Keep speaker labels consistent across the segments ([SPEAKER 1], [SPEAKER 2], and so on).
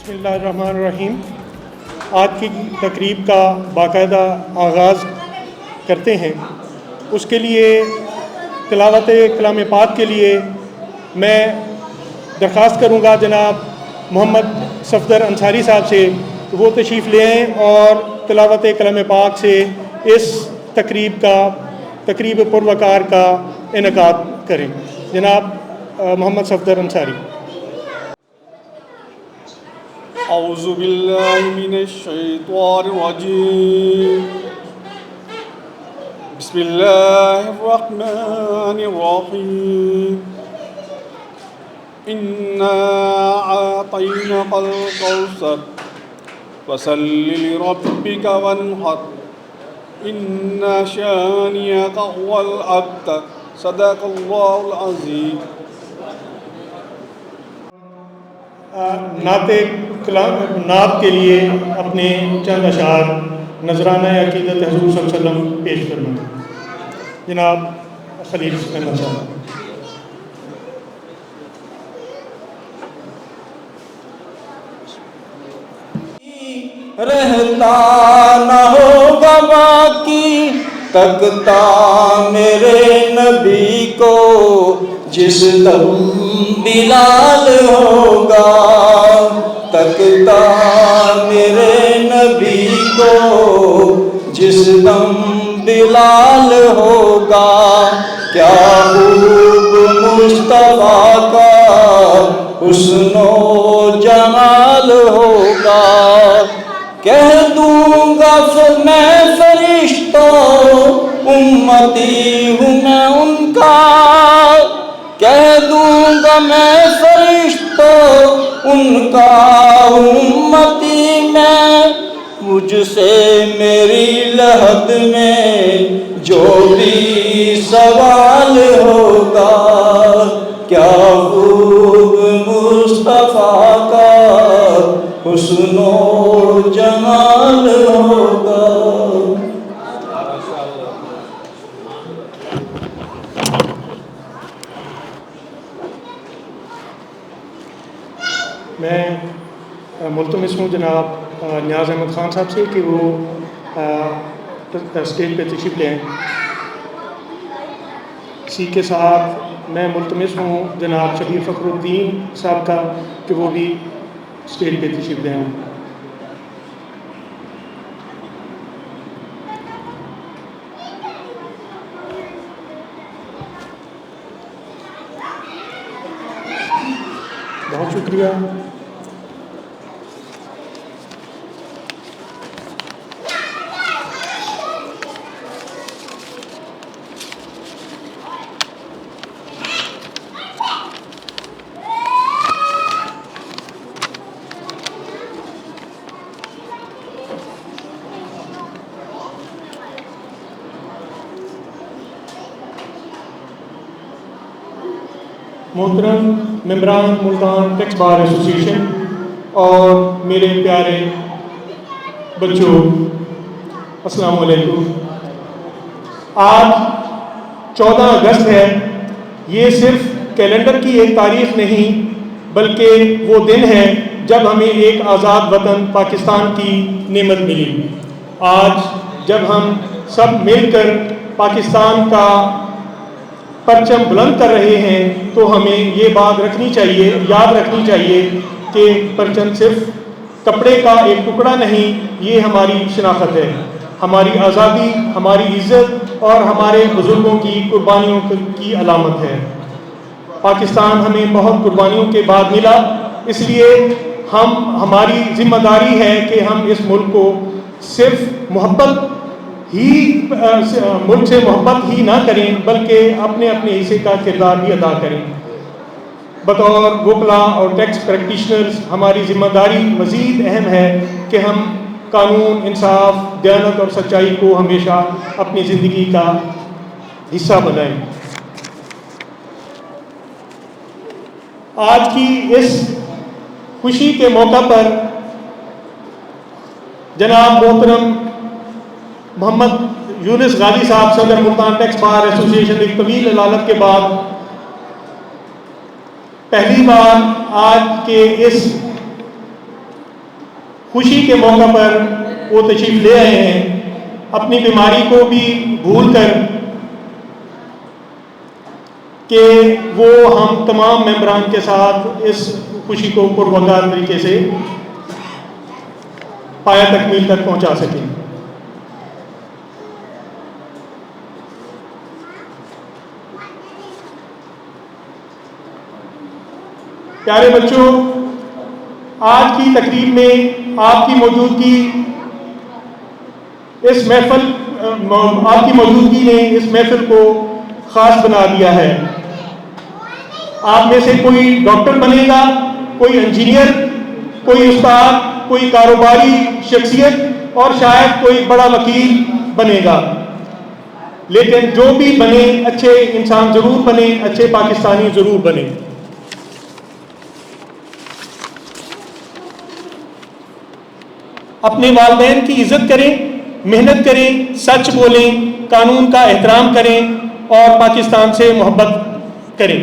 [SPEAKER 1] बिस्मिल्लाहिर्रहमानिर्रहीम। आज की तकरीब का बाकायदा आगाज़ करते हैं। उसके लिए तिलावत कलाम पाक के लिए मैं दरख्वास्त करूँगा जनाब मोहम्मद सफदर अंसारी साहब से वो तशरीफ़ ले आएँ और तिलावत कलाम पाक से इस तकरीब पुरवकार का इनेकाद करें। जनाब मोहम्मद सफदर अंसारी।
[SPEAKER 2] औज़ु बिल्लाहि मिनश्शैतानिर्रजीम। बिस्मिल्लाहिर्रहमानिर्रहीम। इन्ना आतैनाकल कौसर फसल्लि लिरब्बिका वन्हर इन्ना शानियका हुवल अब्तर। सदक़ल्लाहुल अज़ीम।
[SPEAKER 1] नात के लिए अपने चंद अशार नजराना अक़ीदत हुज़ूर सल्लल्लाहु अलैहि वसल्लम पेश फरमाएं। जनाब खलील अहमद साहब।
[SPEAKER 3] रहता न होगा बाकी तकता मेरे नबी को जिस दम बिलाल होगा। तकता मेरे नबी को जिस दम बिलाल होगा। क्या खूब मुस्तफा का हुस्नो जमाल होगा। कह दूंगा मैं फरिश्ता उम्मती हूँ मैं उनका। कह दूंगा मैं फरिश्ता उनका उम्मती मैं। मुझसे मेरी लहद में जो भी सवाल होगा। क्या खूब मुस्तफा का हुस्नो जमाल होगा।
[SPEAKER 1] मैं मुल्तमिस हूँ जनाब नियाज़ अहमद ख़ान साहब से कि वो स्टेज पे तशरीफ़ लें। इसी के साथ मैं मुल्तमिस हूँ जनाब शबीर फ़खरुद्दीन साहब का कि वो भी स्टेज पे तशरीफ़ लें। बहुत शुक्रिया। मोहतरम मेंबरान मुल्तान टैक्स बार एसोसिएशन और मेरे प्यारे बच्चों, अस्सलाम वालेकुम। आज 14 अगस्त है। ये सिर्फ कैलेंडर की एक तारीख नहीं बल्कि वो दिन है जब हमें एक आज़ाद वतन पाकिस्तान की नेमत मिली। आज जब हम सब मिलकर पाकिस्तान का परचम बुलंद कर रहे हैं तो हमें ये बात याद रखनी चाहिए कि परचम सिर्फ कपड़े का एक टुकड़ा नहीं, ये हमारी शनाख्त है, हमारी आज़ादी, हमारी इज़्ज़त और हमारे बुज़ुर्गों की कुर्बानियों की अलामत है। पाकिस्तान हमें बहुत कुर्बानियों के बाद मिला, इसलिए हमारी ज़िम्मेदारी है कि हम इस मुल्क को सिर्फ मुल्क से मोहब्बत ही ना करें बल्कि अपने अपने हिस्से का किरदार भी अदा करें। बतौर वकला और टैक्स प्रैक्टिशनर्स हमारी ज़िम्मेदारी मज़ीद अहम है कि हम कानून, इंसाफ, दयानत और सच्चाई को हमेशा अपनी ज़िंदगी का हिस्सा बनाएं। आज की इस खुशी के मौका पर जनाब मोहतरम मोहम्मद यूनुस गाजी साहब सदर मुल्तान टैक्स बार एसोसिएशन एक तवील अदालत के बाद पहली बार आज के इस खुशी के मौका पर वो तशरीफ़ ले आए हैं, अपनी बीमारी को भी भूल कर कि वो हम तमाम मेंबरान के साथ इस खुशी को पुरवकार तरीके से पाया तकमील तक पहुंचा सकें। प्यारे बच्चों, आज की तकरीब में आपकी मौजूदगी ने इस महफिल को ख़ास बना दिया है। आप में से कोई डॉक्टर बनेगा, कोई इंजीनियर, कोई उस्ताद, कोई कारोबारी शख्सियत और शायद कोई बड़ा वकील बनेगा। लेकिन जो भी बने, अच्छे इंसान ज़रूर बने, अच्छे पाकिस्तानी ज़रूर बने। अपने वालिदैन की इज़्ज़त करें, मेहनत करें, सच बोलें, कानून का एहतराम करें और पाकिस्तान से मोहब्बत करें।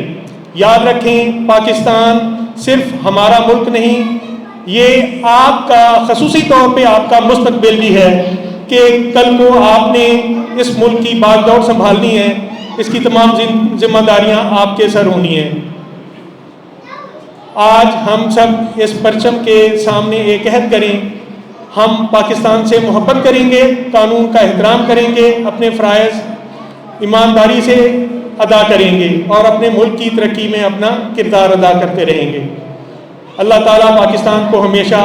[SPEAKER 1] याद रखें, पाकिस्तान सिर्फ हमारा मुल्क नहीं, ये आपका ख़ुसूसी तौर पे आपका मुस्तक़बिल भी है कि कल को आपने इस मुल्क की बागडोर संभालनी है, इसकी तमाम जिम्मेदारियां आपके सर होनी है। आज हम सब इस परचम के सामने एक अहद करें, हम पाकिस्तान से मोहब्बत करेंगे, कानून का एहतराम करेंगे, अपने फ़राइज़ ईमानदारी से अदा करेंगे और अपने मुल्क की तरक्की में अपना किरदार अदा करते रहेंगे। अल्लाह ताला पाकिस्तान को हमेशा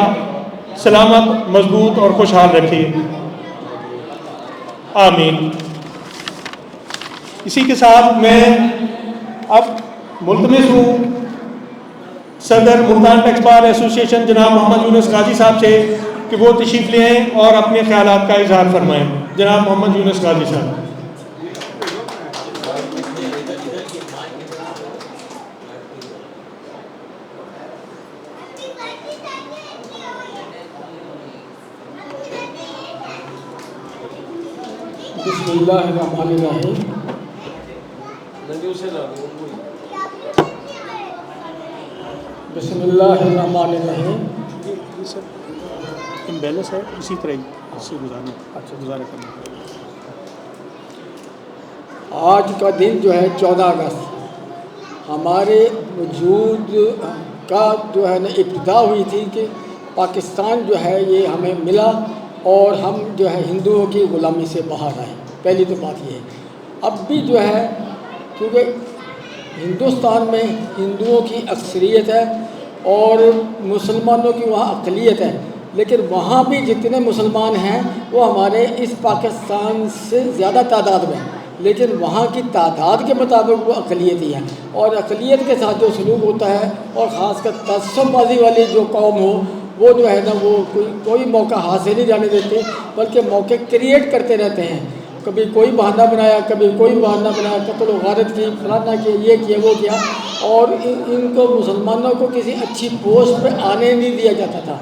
[SPEAKER 1] सलामत, मजबूत और खुशहाल रखे। आमीन। इसी के साथ मैं अब मुल्तमिस हूँ सदर मुल्तान टैक्स बार एसोसिएशन जनाब मोहम्मद यूनुस गाजी साहब से कि वो तशरीफ़ ले आएँ और अपने ख्यालात का इजहार फरमाएँ। जनाब मोहम्मद यूनुस गाजी साहब।
[SPEAKER 4] बिस्मिल्लाहिर्रहमानिर्रहीम। बिस्मिल्लाहिर्रहमानिर्रहीम।
[SPEAKER 1] इम्बैलेंस है, इसी तरह ही इससे गुजारना, अच्छा गुजारा करना।
[SPEAKER 4] आज का दिन जो है 14 अगस्त हमारे वजूद का जो है ना इब्तिदा हुई थी कि पाकिस्तान जो है ये हमें मिला और हम जो है हिंदुओं की ग़ुलामी से बाहर आए। पहली तो बात ये है। अब भी जो है क्योंकि हिंदुस्तान में हिंदुओं की अक्सरियत है और मुसलमानों की वहाँ अक़लियत है, लेकिन वहाँ भी जितने मुसलमान हैं वो हमारे इस पाकिस्तान से ज़्यादा तादाद में, लेकिन वहाँ की तादाद के मुताबिक वो अक़लियत ही है। और अक़लियत के साथ जो सलूक होता है और ख़ासकर तअस्सुबबाज़ी वाली जो कौम हो वो जो है ना वो कोई मौका हाथ से नहीं जाने देते, बल्कि मौके क्रिएट करते रहते हैं। कभी कोई बहाना बनाया, कभी कोई बहाना बनाया, कत्ल व गारत की, फलाना किया, ये किया, वो किया, और इनको मुसलमानों को किसी अच्छी पोस्ट पे आने नहीं दिया जाता था।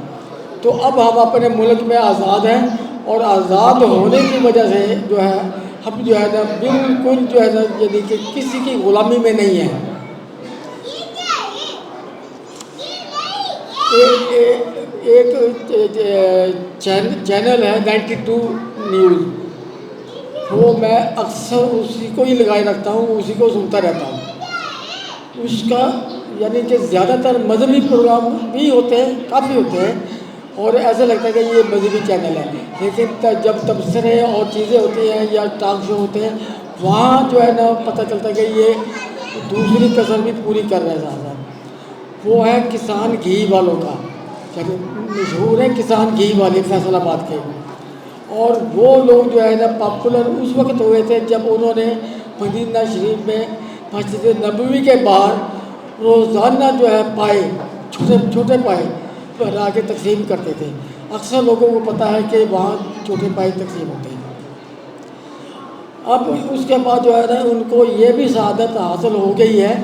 [SPEAKER 4] तो अब हम अपने मुल्क में आज़ाद हैं और आज़ाद होने की वजह से जो है हम जो है ना बिल्कुल जो है ना यानी कि किसी की ग़ुलामी में नहीं है। एक चैनल है 92 न्यूज़, वो मैं अक्सर उसी को ही लगाए रखता हूँ, उसी को सुनता रहता हूँ। उसका यानी कि ज़्यादातर मजहबी प्रोग्राम भी होते हैं, काफ़ी होते हैं, और ऐसा लगता है कि ये मजहबी चैनल है। लेकिन जब तबसरे और चीज़ें होती हैं या टॉक शो होते हैं, वहाँ जो है ना पता चलता है कि ये दूसरी कसर भी पूरी कर रहे हैं साहब। वो है किसान घी वालों का, मशहूर है किसान घी वाले फैसलाबाद के। और वो लोग जो है ना पॉपुलर उस वक्त हुए थे जब उन्होंने मदीना शरीफ में मस्जिद नबवी के बाहर रोज़ाना जो है पाए, छोटे छोटे पाए बना के तकसीम करते थे। अक्सर लोगों को पता है कि वहाँ छोटे पाए तकसीम होते हैं। अब उसके बाद जो है ना उनको ये भी शहादत हासिल हो गई है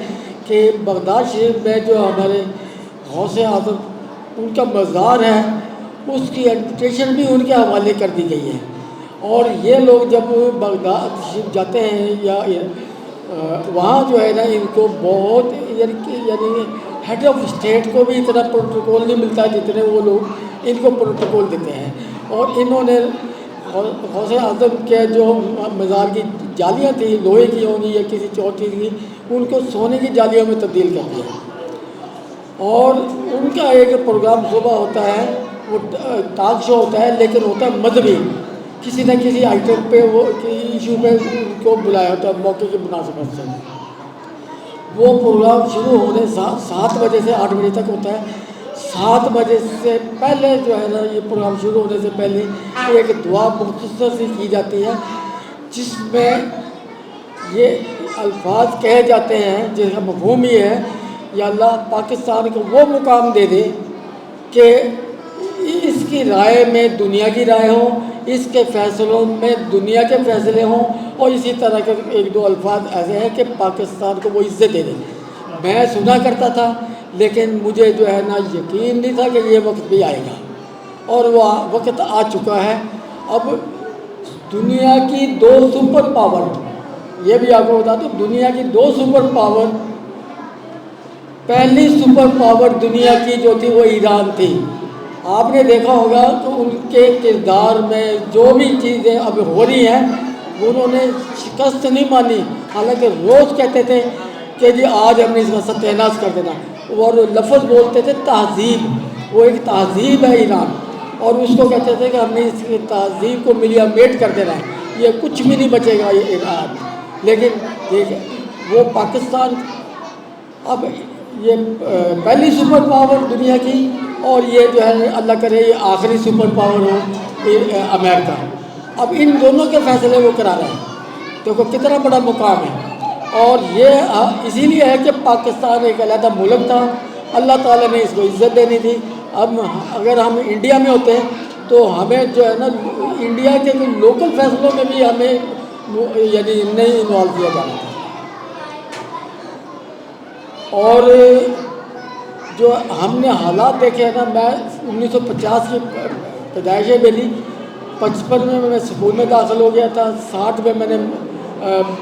[SPEAKER 4] कि बगदाद शरीफ में जो हमारे गौसे आज़म उनका मज़ार है, उसकी एडमिटेशन भी उनके हवाले कर दी गई है। और ये लोग जब बगदाद शरीफ जाते हैं या वहाँ जो है ना इनको बहुत यानी हेड ऑफ स्टेट को भी इतना प्रोटोकॉल नहीं मिलता जितने वो लोग इनको प्रोटोकॉल देते हैं। और इन्होंने गौसे आज़म के जो मज़ार की जालियाँ थी लोहे की होंगी या किसी और चीज़ की, उनको सोने की जालियों में तब्दील कर दिया। और उनका एक प्रोग्राम सुबह होता है, वो टॉक शो होता है, लेकिन होता है मजहबी, किसी न किसी आइटम पे वो इशू पे उनको बुलाया होता है मौके की मुनासिबत से। वो प्रोग्राम शुरू होने 7 बजे से 8 बजे तक होता है। 7 बजे से पहले जो है ना, ये प्रोग्राम शुरू होने से पहले एक दुआ मुख्तसर सी की जाती है, जिसमें ये अल्फाज कहे जाते हैं जिसका मफ़हूम ये है, या अल्लाह पाकिस्तान को वो मुकाम दे दे कि इसकी राय में दुनिया की राय हो, इसके फ़ैसलों में दुनिया के फ़ैसले हों, और इसी तरह के एक दो अल्फाज ऐसे हैं कि पाकिस्तान को वो इज़्ज़त दे दे। मैं सुना करता था, लेकिन मुझे जो है ना यकीन नहीं था कि ये वक्त भी आएगा, और वह वक्त आ चुका है। अब दुनिया की 2 सुपर पावर, ये भी आपको बता दूँ, दुनिया की 2 सुपर पावर, पहली सुपर पावर दुनिया की जो थी वो ईरान थी। आपने देखा होगा कि उनके किरदार में जो भी चीज़ें अब हो रही हैं, उन्होंने शिकस्त नहीं मानी। हालांकि रोज़ कहते थे कि जी आज हमने इसका सत्यानाश कर देना, और लफ्ज़ बोलते थे तहज़ीब, वो एक तहज़ीब है ईरान, और उसको कहते थे कि हमने इसकी तहज़ीब को मिलियामेट कर देना है, ये कुछ भी नहीं बचेगा ये ईरान। लेकिन देखिए वो पाकिस्तान अब ये पहली सुपर पावर दुनिया की, और ये जो है अल्लाह करे ये आखिरी सुपर पावर हो अमेरिका। अब इन दोनों के फैसले वो करा रहे हैं, देखो कितना बड़ा मुकाम है। और ये इसीलिए है कि पाकिस्तान एक अलग मुल्क था, अल्लाह ताला ने इसको इज़्ज़त देनी थी। अब अगर हम इंडिया में होते तो हमें जो है ना इंडिया के लोकल फैसलों में भी हमें यानी नहीं इन्वॉल्व किया जाना था। और जो हमने हालात देखे हैं ना, मैं 1950 की पैदाइश है मेरी, 55 में मैं स्कूल में दाखिल हो गया था, 60 में मैंने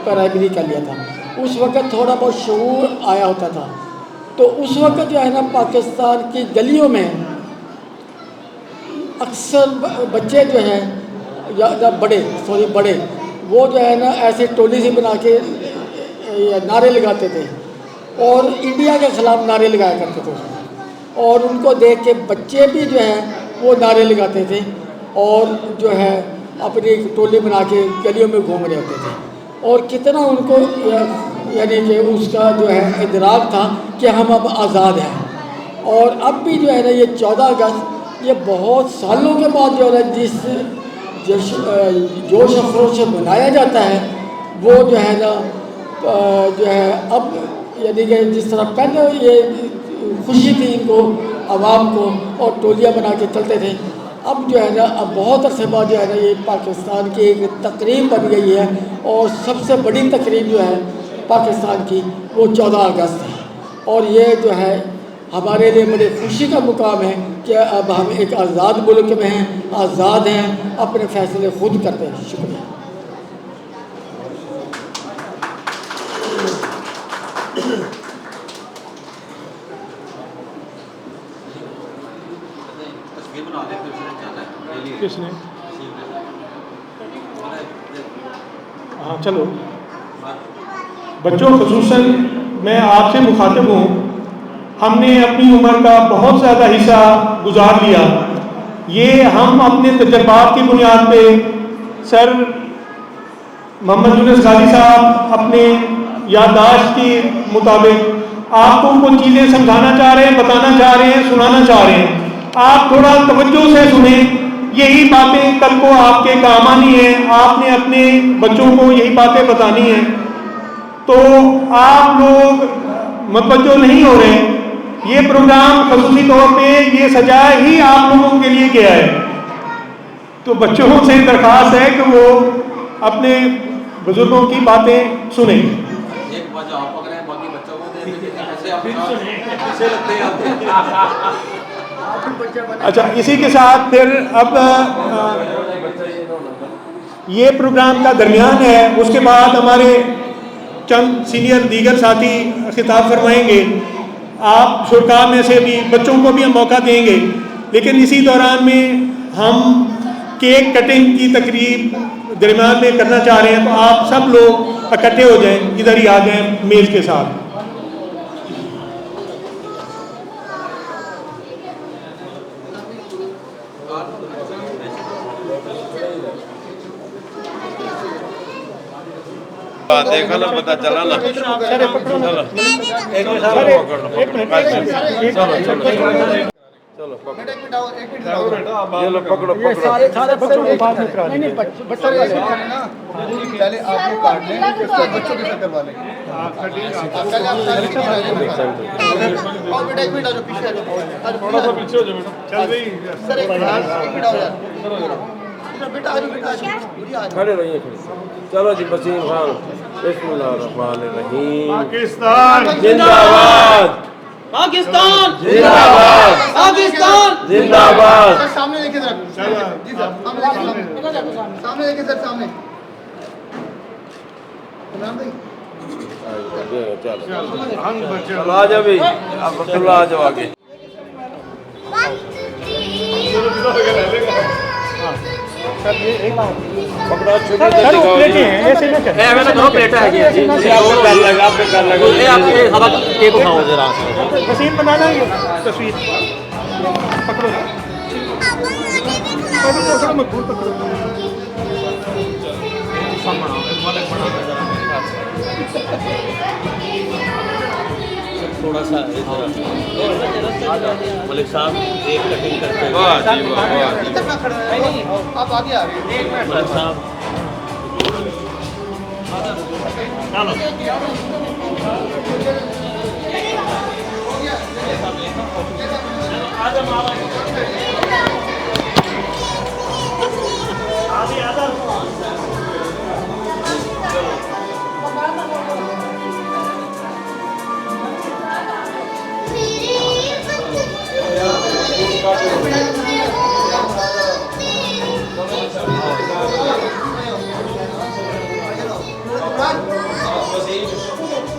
[SPEAKER 4] प्राइमरी कर लिया था। उस वक़्त थोड़ा बहुत शऊर आया होता था। तो उस वक़्त जो है ना पाकिस्तान की गलियों में अक्सर बच्चे जो हैं या बड़े वो जो है ना ऐसे टोली से बना के नारे लगाते थे, और इंडिया के ख़िलाफ़ नारे लगाया करते थे उसमें। और उनको देख के बच्चे भी जो हैं वो नारे लगाते थे, और जो है अपनी टोली बना के गलियों में घूम रहे होते थे। और कितना उनको यानी कि उसका जो है इदराक था कि हम अब आज़ाद हैं। और अब भी जो है ना ये 14 अगस्त ये बहुत सालों के बाद जो है जिस जोश खरोश से मनाया जाता है, वो जो है ना जो है अब यानी कि जिस तरह पहले ये खुशी थी इनको आवाम को और टोलियाँ बना के चलते थे, अब जो है ना अब बहुत अरसे बाद जो है ना ये पाकिस्तान की एक तकरीब बन गई है। और सबसे बड़ी तकरीब जो है पाकिस्तान की वो 14 अगस्त है। और ये जो है हमारे लिए बड़ी खुशी का मुकाम है कि अब हम एक आज़ाद मुल्क में हैं, आज़ाद हैं, अपने फ़ैसले खुद करते हैं। शुक्रिया।
[SPEAKER 1] किसने? हाँ चलो बच्चों, ख़ुसूसन मैं आपसे मुखातिब हूँ। हमने अपनी उम्र का बहुत ज़्यादा हिस्सा गुजार लिया। ये हम अपने तजर्बात की बुनियाद पे सर मोहम्मद यूनुस गाजी साहब अपने याददाश्त के मुताबिक आपको कुछ चीज़ें समझाना चाह रहे हैं, बताना चाह रहे हैं, सुनाना चाह रहे हैं। आप थोड़ा तवज्जो से सुने, यही बातें कल को आपके काम आनी है, आपने अपने बच्चों को यही बातें बतानी है। तो आप लोग मतवज्जो नहीं हो रहे। ये प्रोग्राम खसूसी तौर पे ये सजाया ही आप लोगों के लिए गया है। तो बच्चों से दरख्वास्त है कि वो अपने बुजुर्गों की बातें सुने।
[SPEAKER 5] एक बात आप पकड़े हैं, बाकी बच्चों को दे दीजिए, ऐसे आप लगते हैं।
[SPEAKER 1] अच्छा, इसी के साथ फिर अब ये प्रोग्राम का दरमियान है, उसके बाद हमारे चंद सीनियर दीगर साथी खिताब फरमाएंगे। आप शुरा में से भी बच्चों को भी हम मौका देंगे, लेकिन इसी दौरान में हम केक कटिंग की तकरीब दरमियान में करना चाह रहे हैं, तो आप सब लोग इकट्ठे हो जाएं, इधर ही आ जाएं मेज़ के साथ।
[SPEAKER 6] देखो ना, पता चला ना। चलो पकड़ो
[SPEAKER 4] ये सारे बच्चों को बाद में करा नहीं बच्चों
[SPEAKER 7] पहले आप ये काट लें, उसके बाद बच्चों के साथ करवा लें। और बेटा एक मिनट आ जाओ, पीछे आ जाओ, थोड़ा सा पीछे हो जाओ बेटा। चल रही सर, एक मिनट आओ यार, बेटा आ जाओ,
[SPEAKER 6] खड़े रहिए। चलो जी, वसीम खान, बिस्मिल्लाहिर्रहमानिर्रहीम।
[SPEAKER 1] पाकिस्तान
[SPEAKER 6] जिंदाबाद,
[SPEAKER 5] पाकिस्तान
[SPEAKER 6] जिंदाबाद,
[SPEAKER 5] पाकिस्तान
[SPEAKER 6] जिंदाबाद।
[SPEAKER 7] सर सामने देखिए जरा, जी सर सामने देखिए सर, सामने इमरान भाई।
[SPEAKER 6] चलो आ जाओ भाई, आप अब्दुल्ला आ जाओ आगे। पकड़ो, छोटे
[SPEAKER 1] प्लेटें हैं, ऐसे ना करें।
[SPEAKER 5] मैंने दो प्लेटें है जी
[SPEAKER 6] आपको कर लगा, आपको कर लगा।
[SPEAKER 5] ये आपके हवा केक उठाओ जरा।
[SPEAKER 1] वसीम बनाना है तस्वीर, पकड़ो पकड़ो मत भूल, पकड़ो।
[SPEAKER 5] थोड़ा सा मलिक साहब एक कटिंग करते हैं।
[SPEAKER 6] वाह जी वाह, वाह जी।
[SPEAKER 7] इधर ना खड़े रहो, आप आगे आ गए।
[SPEAKER 5] मलिक साहब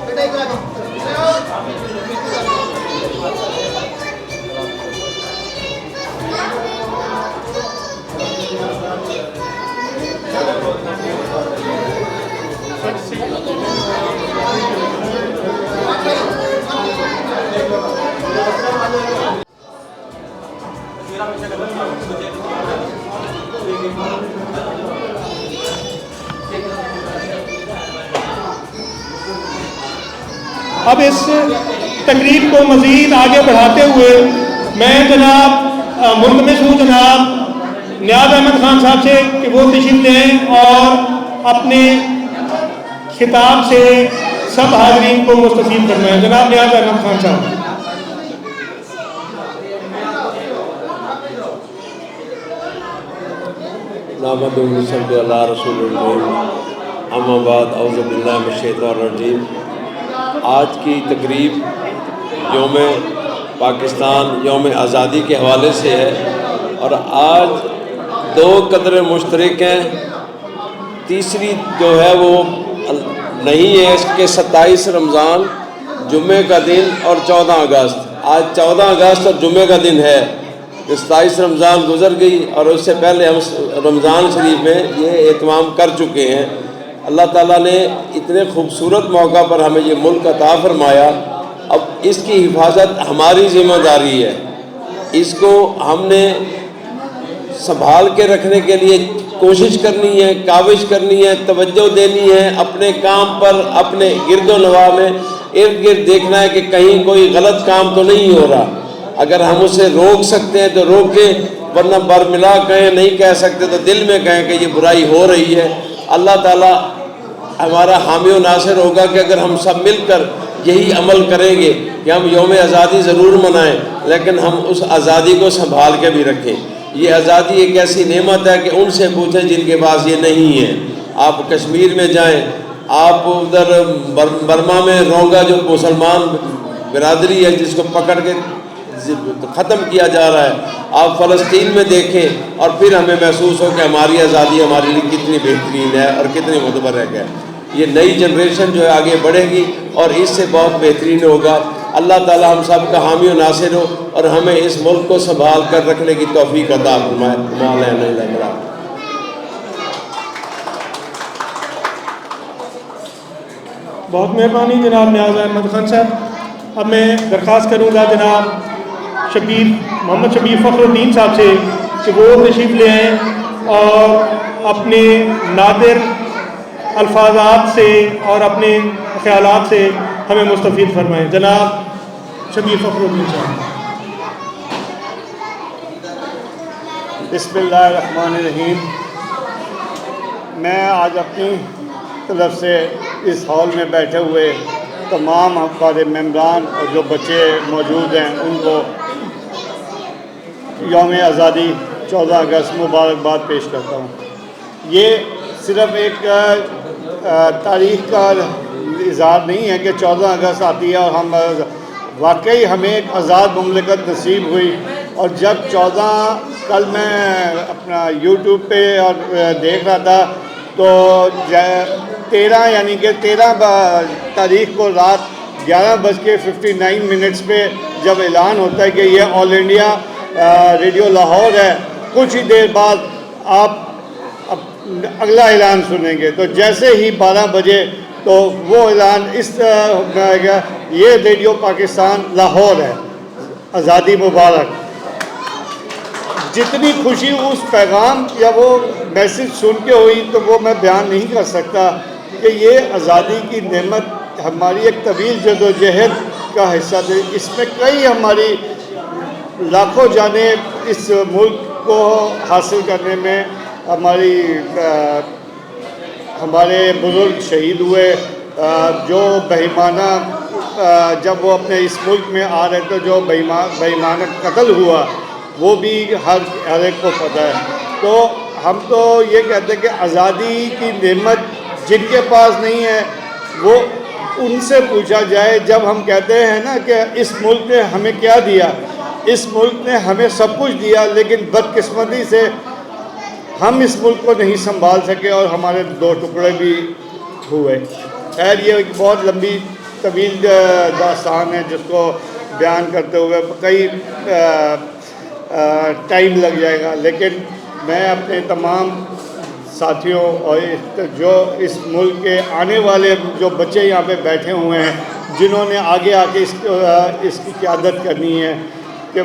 [SPEAKER 7] बेटा इधर आ
[SPEAKER 1] अब इस तकरीब को मज़ीद आगे बढ़ाते हुए मैं जनाब मुल्तमिस हूँ जनाब नियाज़ अहमद खान साहब से कि वो तशरीफ़ लें और अपने खिताब से सब हाज़रीन को मुस्तफ़ीद फरमाएं। जनाब नियाज़ अहमद खान साहब।
[SPEAKER 6] नामदुहु सल्लल्लाहु अला रसूलिल्लाह, अम्मा बाद, औज़ु बिल्लाहि मिनश शैतानिर रजीम। आज की तकरीब यौम पाकिस्तान, यौम आज़ादी के हवाले से है और आज दो कदर मुश्तरक हैं। तीसरी जो है वो नहीं है, इसके 27 रमज़ान जुम्मे का दिन और 14 अगस्त। आज 14 अगस्त और जुम्मे का दिन है। 27 रमज़ान गुज़र गई और उससे पहले हम रमज़ान शरीफ में ये एहतमाम कर चुके हैं। अल्लाह ताला ने इतने खूबसूरत मौका पर हमें ये मुल्क अता फरमाया। अब इसकी हिफाजत हमारी ज़िम्मेदारी है। इसको हमने संभाल के रखने के लिए कोशिश करनी है, काविश करनी है, तवज्जो देनी है अपने काम पर, अपने गिरदो नवा में इर्द गिर्द देखना है कि कहीं कोई गलत काम तो नहीं हो रहा। अगर हम उसे रोक सकते हैं तो रोकें, वरना बरमिला कहें, नहीं कह सकते तो दिल में कहें कि ये बुराई हो रही है। अल्लाह ताला हमारा हामी और नासिर होगा कि अगर हम सब मिलकर यही अमल करेंगे कि हम यौम आज़ादी ज़रूर मनाएं, लेकिन हम उस आज़ादी को संभाल के भी रखें। ये आज़ादी एक ऐसी नेमत है कि उनसे पूछें जिनके पास ये नहीं है। आप कश्मीर में जाएं, आप उधर बर्मा में रोंगा जो मुसलमान बिरादरी है जिसको पकड़ के ख़त्म किया जा रहा है, आप फ़लस्तीन में देखें और फिर हमें महसूस हो कि हमारी आज़ादी हमारे लिए कितनी बेहतरीन है और कितनी मुतबरक है। ये नई जनरेशन जो है आगे बढ़ेगी और इससे बहुत बेहतरीन होगा। अल्लाह ताला हम सब का हामी और नासिर हो और हमें इस मुल्क को संभाल कर रखने की तौफीक अता फरमाए।
[SPEAKER 1] बहुत मेहरबानी जनाब न्याज़ अहमद खान साहब। अब मैं दरख्वास्त करूँगा जनाब मोहम्मद शबीर फ़खरुद्दीन साहब से कि वो तशरीफ़ ले आएँ और अपने नादिर अल्फाजात से और अपने ख़यालात से हमें मुस्तफ़ीद फरमाएँ। जनाब शबीर फ़खरुद्दीन साहब।
[SPEAKER 2] बिस्मिल्लाहिर्रहमानिर्रहीम। मैं आज अपनी तरफ से इस हॉल में बैठे हुए तमाम हमारे मेंबरान और जो बच्चे मौजूद हैं उनको यौम आज़ादी 14 अगस्त मुबारकबाद पेश करता हूँ। ये सिर्फ़ एक तारीख़ का इज़हार नहीं है कि 14 अगस्त आती है और हम वाकई हमें एक आज़ाद मुमलिकत नसीब हुई। और जब 14 कल मैं अपना यूट्यूब पे और देख रहा था तो 13 यानी कि 13 तारीख़ को रात 11:59 पे जब ऐलान होता है कि ये ऑल इंडिया रेडियो लाहौर है, कुछ ही देर बाद आप अगला ऐलान सुनेंगे। तो जैसे ही 12 बजे तो वो ऐलान इस ये रेडियो पाकिस्तान लाहौर है, आज़ादी मुबारक। जितनी खुशी उस पैगाम या वो मैसेज सुन के हुई तो वो मैं बयान नहीं कर सकता कि ये आज़ादी की नेमत हमारी एक तवील जदोजहद का हिस्सा थी। इसमें कई हमारी लाखों जाने इस मुल्क को हासिल करने में हमारे बुज़ुर्ग शहीद हुए। जो बेईमाना जब वो अपने इस मुल्क में आ रहे थे जो बेईमाना कत्ल हुआ वो भी हर एक को पता है। तो हम तो ये कहते हैं कि आज़ादी की नेमत जिनके पास नहीं है वो उनसे पूछा जाए। जब हम कहते हैं ना कि इस मुल्क ने हमें क्या दिया, इस मुल्क ने हमें सब कुछ दिया, लेकिन बदकिस्मती से हम इस मुल्क को नहीं संभाल सके और हमारे 2 टुकड़े भी हुए। खैर ये एक बहुत लंबी तवील दास्तान है जिसको बयान करते हुए कई टाइम लग जाएगा। लेकिन मैं अपने तमाम साथियों और जो इस मुल्क के आने वाले जो बच्चे यहाँ पे बैठे हुए हैं जिन्होंने आगे आके इसकी क़यादत करनी है कि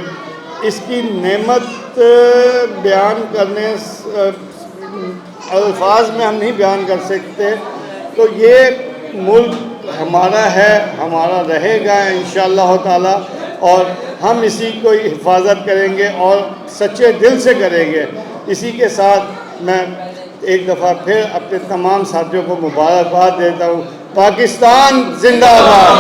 [SPEAKER 2] इसकी नेमत बयान करने अल्फाज में हम नहीं बयान कर सकते। तो ये मुल्क हमारा है, हमारा रहेगा इंशाअल्लाह ताला और हम इसी को हिफाजत करेंगे और सच्चे दिल से करेंगे। इसी के साथ मैं एक दफ़ा फिर अपने तमाम साथियों को मुबारकबाद देता हूँ। पाकिस्तान जिंदाबाद।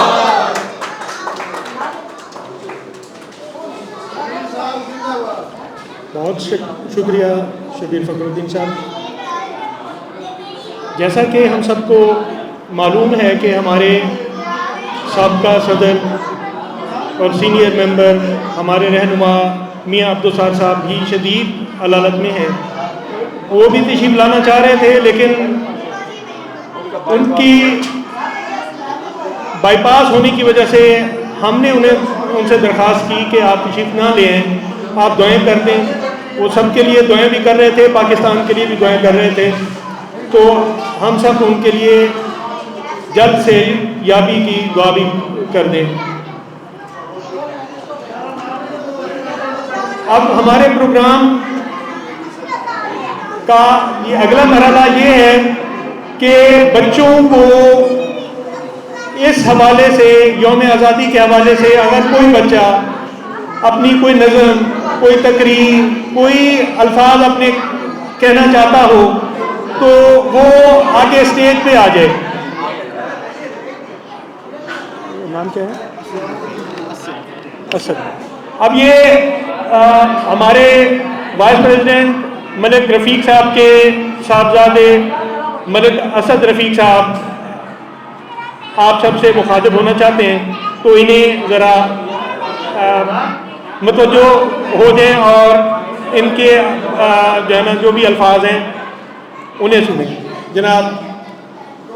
[SPEAKER 1] बहुत शुक्रिया शबीर फ़खरुद्दीन साहब। जैसा कि हम सबको मालूम है कि हमारे साबका सदर और सीनियर मेंबर हमारे रहनुमा मियाँ अब्दुल साहब भी शदीद अलालत में हैं। वो भी तशरीफ़ लाना चाह रहे थे लेकिन उनकी बाईपास होने की वजह से हमने उनसे दरख्वास्त की कि आप तशरीफ़ ना ले आएँ, आप दुआएं कर दें। वो सब के लिए दुआएं भी कर रहे थे, पाकिस्तान के लिए भी दुआएं कर रहे थे। तो हम सब उनके लिए जल्द से याबी की दुआ भी कर दें। अब हमारे प्रोग्राम का ये अगला मरहला ये है कि बच्चों को इस हवाले से यौम आज़ादी के हवाले से अगर कोई बच्चा अपनी कोई नज़म, कोई तकरीर, कोई अल्फाज अपने कहना चाहता हो तो वो आगे स्टेज पे आ जाए। नाम क्या है? असद। अब ये हमारे वाइस प्रेसिडेंट मलिक रफ़ीक साहब के साहबजादे मलिक असद रफ़ीक साहब आप सबसे मुखातिब होना चाहते हैं तो इन्हें ज़रा मतवज्जो हो जाएं और इनके जो है ना जो भी अल्फाज हैं उन्हें सुनें। जनाब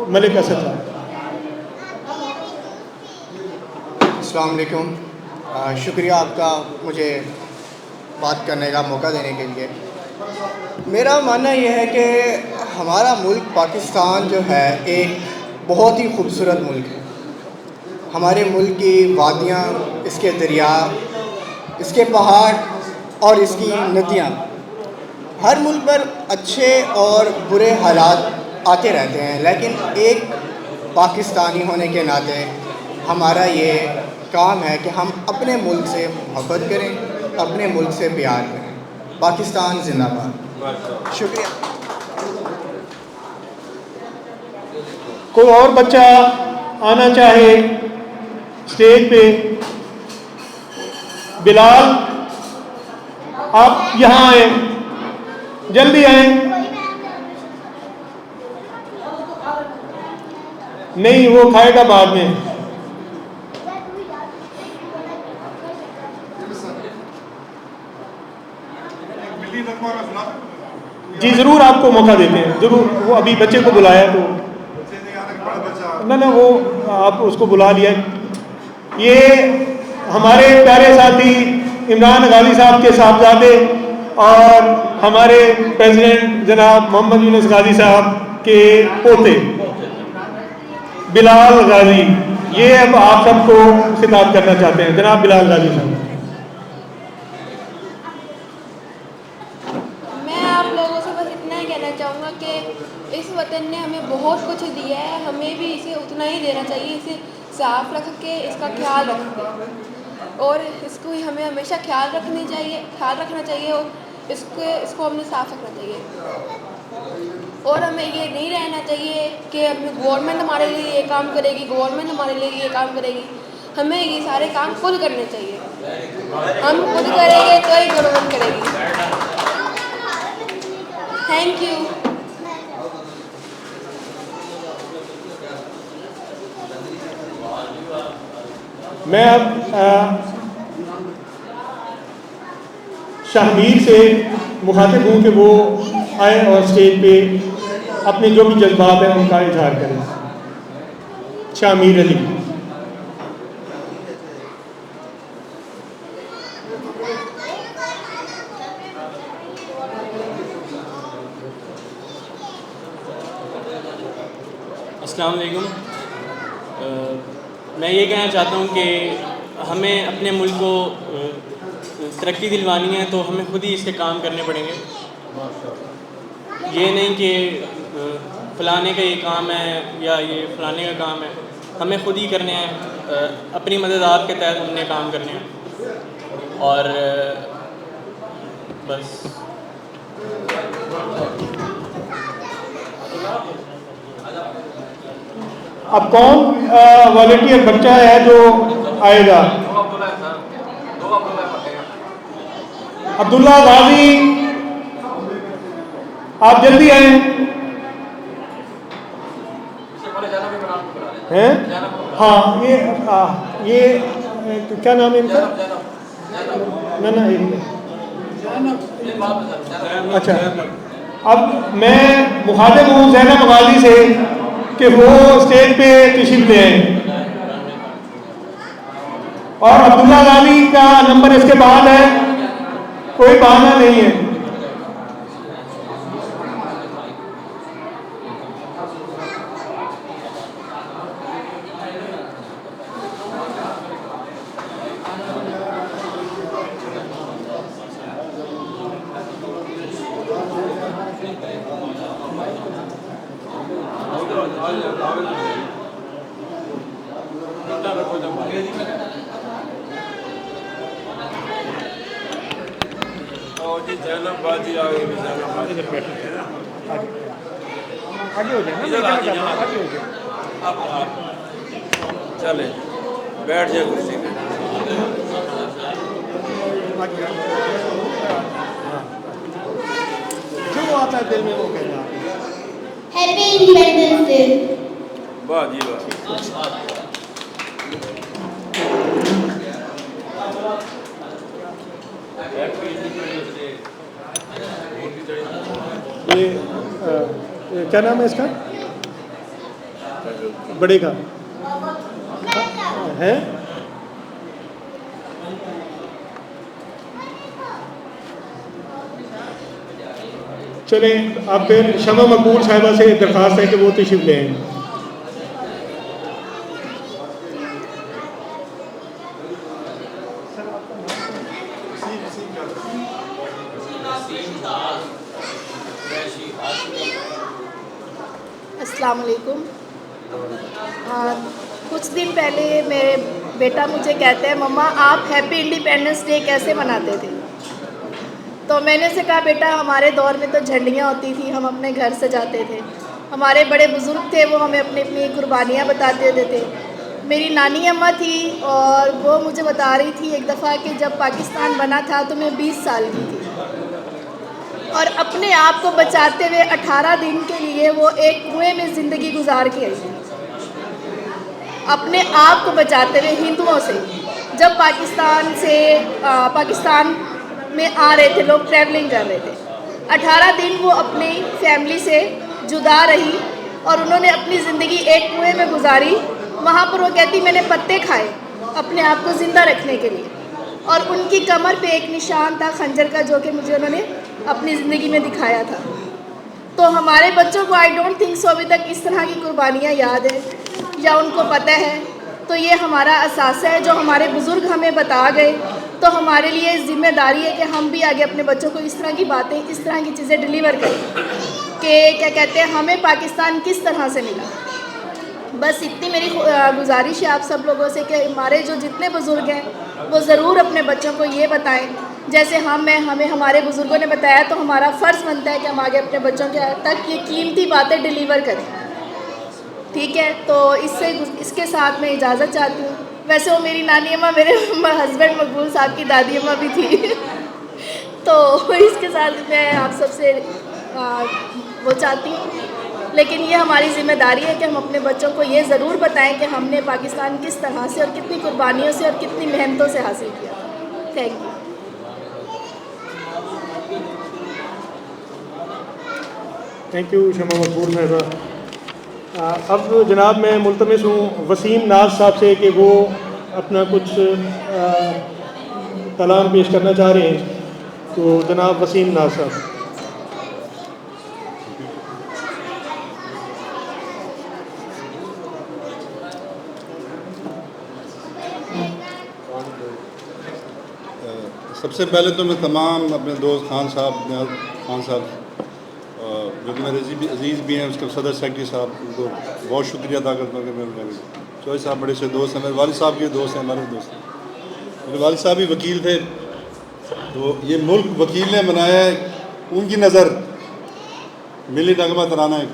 [SPEAKER 1] मलिक असद साहब।
[SPEAKER 7] अस्सलाम वालेकुम। शुक्रिया आपका मुझे बात करने का मौका देने के लिए। मेरा मानना यह है कि हमारा मुल्क पाकिस्तान जो है एक बहुत ही खूबसूरत मुल्क है। हमारे मुल्क की वादियाँ, इसके दरिया, इसके पहाड़ और इसकी नदियाँ, हर मुल्क पर अच्छे और बुरे हालात आते रहते हैं, लेकिन एक पाकिस्तानी होने के नाते हमारा ये काम है कि हम अपने मुल्क से मोहब्बत करें, अपने मुल्क से प्यार करें। पाकिस्तान जिंदाबाद। शुक्रिया।
[SPEAKER 1] कोई और बच्चा आना चाहे स्टेज पे? बिलाल, आप यहाँ आए, जल्दी आए। नहीं, वो खाएगा बाद में। जी ज़रूर, आपको मौका देते हैं, ज़रूर। वो अभी बच्चे को बुलाया तो ना वो आप उसको बुला लिया। ये हमारे प्यारे साथी इमरान गाजी साहब के साहबजादे और हमारे प्रेसिडेंट जनाब मोहम्मद यूनुस गाजी साहब के पोते बिलाल गाजी, ये अब आप सबको खिताब करना चाहते हैं। जनाब बिलाल गाजी साहब।
[SPEAKER 8] मैं आप लोगों से बस इतना ही कहना चाहूँगा कि इस वतन ने हमें बहुत कुछ दिया है, हमें भी इसे उतना ही देना चाहिए। इसे साफ रख के इसका ख्याल रखें और इसको ही हमें हमेशा ख्याल रखना चाहिए और इसको हमें साफ रखना चाहिए। और हमें ये नहीं रहना चाहिए कि हमें गवर्नमेंट हमारे लिए ये काम करेगी, गवर्नमेंट हमारे लिए ये काम करेगी। हमें ये सारे काम खुद करने चाहिए। हम खुद करेंगे तो ही गवर्नमेंट करेगी। Thank you.
[SPEAKER 1] मैं अब शाहमीर से मुखातिब हूँ कि वो आए और स्टेज पे अपने जो भी जज्बात हैं उनका इजहार करें। शाहमीर अली।
[SPEAKER 9] अस्सलाम वालेकुम। मैं ये कहना चाहता हूँ कि हमें अपने मुल्क को तरक्की दिलवानी है तो हमें खुद ही इसके काम करने पड़ेंगे। ये नहीं कि फ़लाने का ये काम है या ये फ़लाने का काम है, हमें खुद ही करने हैं। अपनी मदद के तहत हमने काम करने हैं और बस।
[SPEAKER 1] अब कौन वॉलंटियर बच्चा है जो आएगा? अब्दुल्ला गाजी, आप जल्दी आए हैं। हाँ, ये क्या नाम है इनका? ना अच्छा, अब मैं मुखातिब हूँ ज़ैनब गाजी से कि वो स्टेज पे तशरीफ ले आए और अब्दुल्ला गाजी का नंबर इसके बाद है, कोई बहाना नहीं है। आगे हो जाए, आगे हो जाए।
[SPEAKER 6] चले बैठ जाए कुर्सी पे।
[SPEAKER 1] जो आता है दिल में वो कहना।
[SPEAKER 10] Happy independence day.
[SPEAKER 6] वाह जी वाह।
[SPEAKER 1] ये क्या नाम है इसका? बड़े का है चलें, अब फिर शमा मकबूल साहिबा से दरख्वास्त है कि वो तशरीफ ले आएं।
[SPEAKER 11] अस्सलाम वालेकुम। कुछ दिन पहले मेरे बेटा मुझे कहते हैं, मम्मा आप हैप्पी इंडिपेंडेंस डे कैसे मनाते थे? तो मैंने उसे कहा, बेटा हमारे दौर में तो झंडियाँ होती थी, हम अपने घर से जाते थे, हमारे बड़े बुज़ुर्ग थे वो हमें अपनी अपनी कुर्बानियाँ बताते थे। मेरी नानी अम्मा थी और वो मुझे बता रही थी एक दफ़ा कि जब पाकिस्तान बना था तो मैं 20 साल की थी और अपने आप को बचाते हुए 18 दिन के लिए वो एक कुएं में ज़िंदगी गुजार के आई थी, अपने आप को बचाते हुए हिंदुओं से। जब पाकिस्तान में आ रहे थे लोग, ट्रैवलिंग कर रहे थे, 18 दिन वो अपनी फैमिली से जुदा रही और उन्होंने अपनी ज़िंदगी एक कुएं में गुजारी। वहाँ पर वो कहती मैंने पत्ते खाए अपने आप को ज़िंदा रखने के लिए, और उनकी कमर पे एक निशान था खंजर का, जो कि मुझे उन्होंने अपनी ज़िंदगी में दिखाया था। तो हमारे बच्चों को आई डोंट थिंक सो अभी तक इस तरह की कुर्बानियाँ याद है या उनको पता है। तो ये हमारा असासा है जो हमारे बुज़ुर्ग हमें बता गए, तो हमारे लिए ज़िम्मेदारी है कि हम भी आगे अपने बच्चों को इस तरह की बातें, इस तरह की चीज़ें डिलीवर करें कि क्या कहते हैं, हमें पाकिस्तान किस तरह से मिला। बस इतनी मेरी गुजारिश है आप सब लोगों से कि हमारे जो जितने बुज़ुर्ग हैं वो ज़रूर अपने बच्चों को ये बताएं, जैसे हमें हमारे बुज़ुर्गों ने बताया, तो हमारा फ़र्ज़ बनता है कि हम आगे अपने बच्चों के तक ये कीमती बातें डिलीवर करें। ठीक है, तो इसके साथ मैं इजाज़त चाहती हूँ। वैसे वो मेरी नानी अम्मा मेरे हस्बैंड मकबूल साहब की दादी अम्मा भी थी तो इसके साथ मैं आप सबसे वो चाहती हूँ, लेकिन ये हमारी ज़िम्मेदारी है कि हम अपने बच्चों को ये ज़रूर बताएं कि हमने पाकिस्तान किस तरह से और कितनी कुर्बानियों से और कितनी मेहनतों से हासिल किया। Thank you.
[SPEAKER 1] थैंक यू शमा मकबूल साहिबा। अब जनाब मैं मुल्तमिस हूँ वसीम नाज साहब से कि वो अपना कुछ कलाम पेश करना चाह रहे हैं। तो जनाब वसीम नाज साहब।
[SPEAKER 12] सबसे पहले तो मैं तमाम अपने दोस्त खान साहब जो कि मेरे अजीज़ भी हैं, उसके सदर सेक्रेटरी साहब, उनको बहुत शुक्रिया अदा करता हूँ कि मेरे चौधरी साहब बड़े से दोस्त हैं, मेरे वालिद साहब के दोस्त हैं, हमारे दोस्त हैं। मेरे वालिद साहब भी वकील थे, तो ये मुल्क वकील ने बनाया है, उनकी नज़र मिली नगमा तराना है।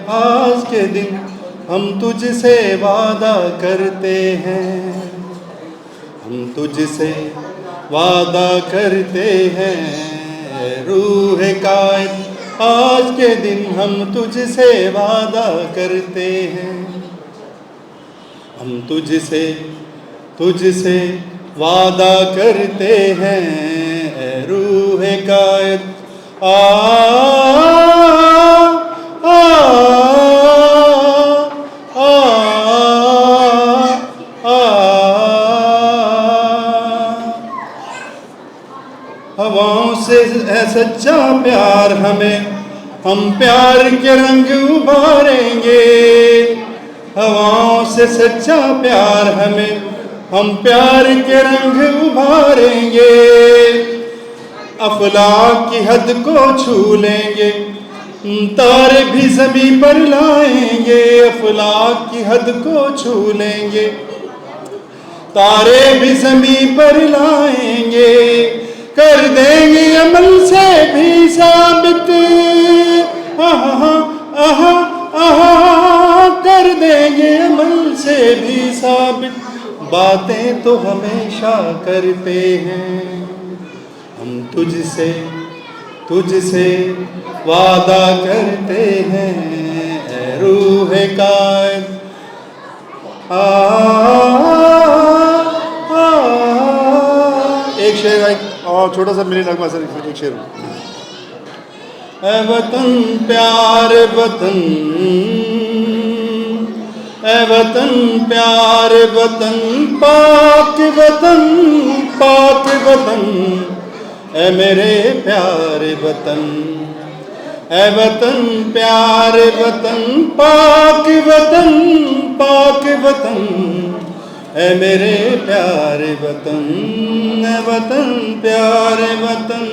[SPEAKER 13] आज के दिन हम तुझसे वादा करते हैं, हम तुझसे वादा करते हैं रूह कायद। आज के दिन हम तुझसे वादा करते हैं, हम तुझसे वादा करते हैं रूह कायद। हवाओं से है सच्चा प्यार हमें, हम प्यार के रंग उभारेंगे। हवाओं से सच्चा प्यार हमें, हम प्यार के रंग उभारेंगे। अफलाक की हद को छू लेंगे, तारे भी ज़मीं पर लाएंगे। अफलाक की हद को छू लेंगे, तारे भी ज़मीं पर लाएंगे। कर देंगे अमल से भी साबित, कर देंगे अमल से भी साबित। बातें तो हमेशा करते हैं, हम तुझसे वादा करते हैं रूह कायद एक शेर और छोटा सा मिली नगमा सर एक शेर। ऐ वतन प्यारे वतन, ऐ वतन प्यारे वतन, पाक वतन, पाक वतन, ऐ मेरे प्यारे वतन, ऐ वतन प्यारे वतन, पाक वतन, पाक वतन, ऐ मेरे प्यारे वतन, ऐ वतन प्यारे वतन।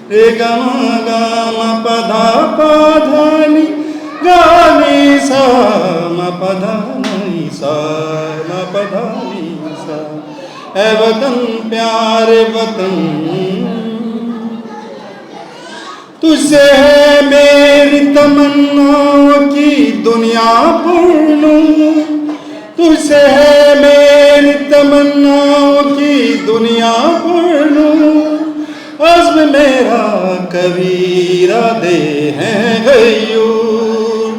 [SPEAKER 13] रे गमा गामा पधा पाधानी गानी सा मा पधा नी सा मा पधा नी सा। ऐ वतन प्यारे वतन, तुझसे है मेरी तमन्नाओं की दुनिया पूर्ण, तुझसे है मेरी तमन्नाओं की दुनिया पूर्ण। अज़्म मेरा कबीरा दे है गयूर,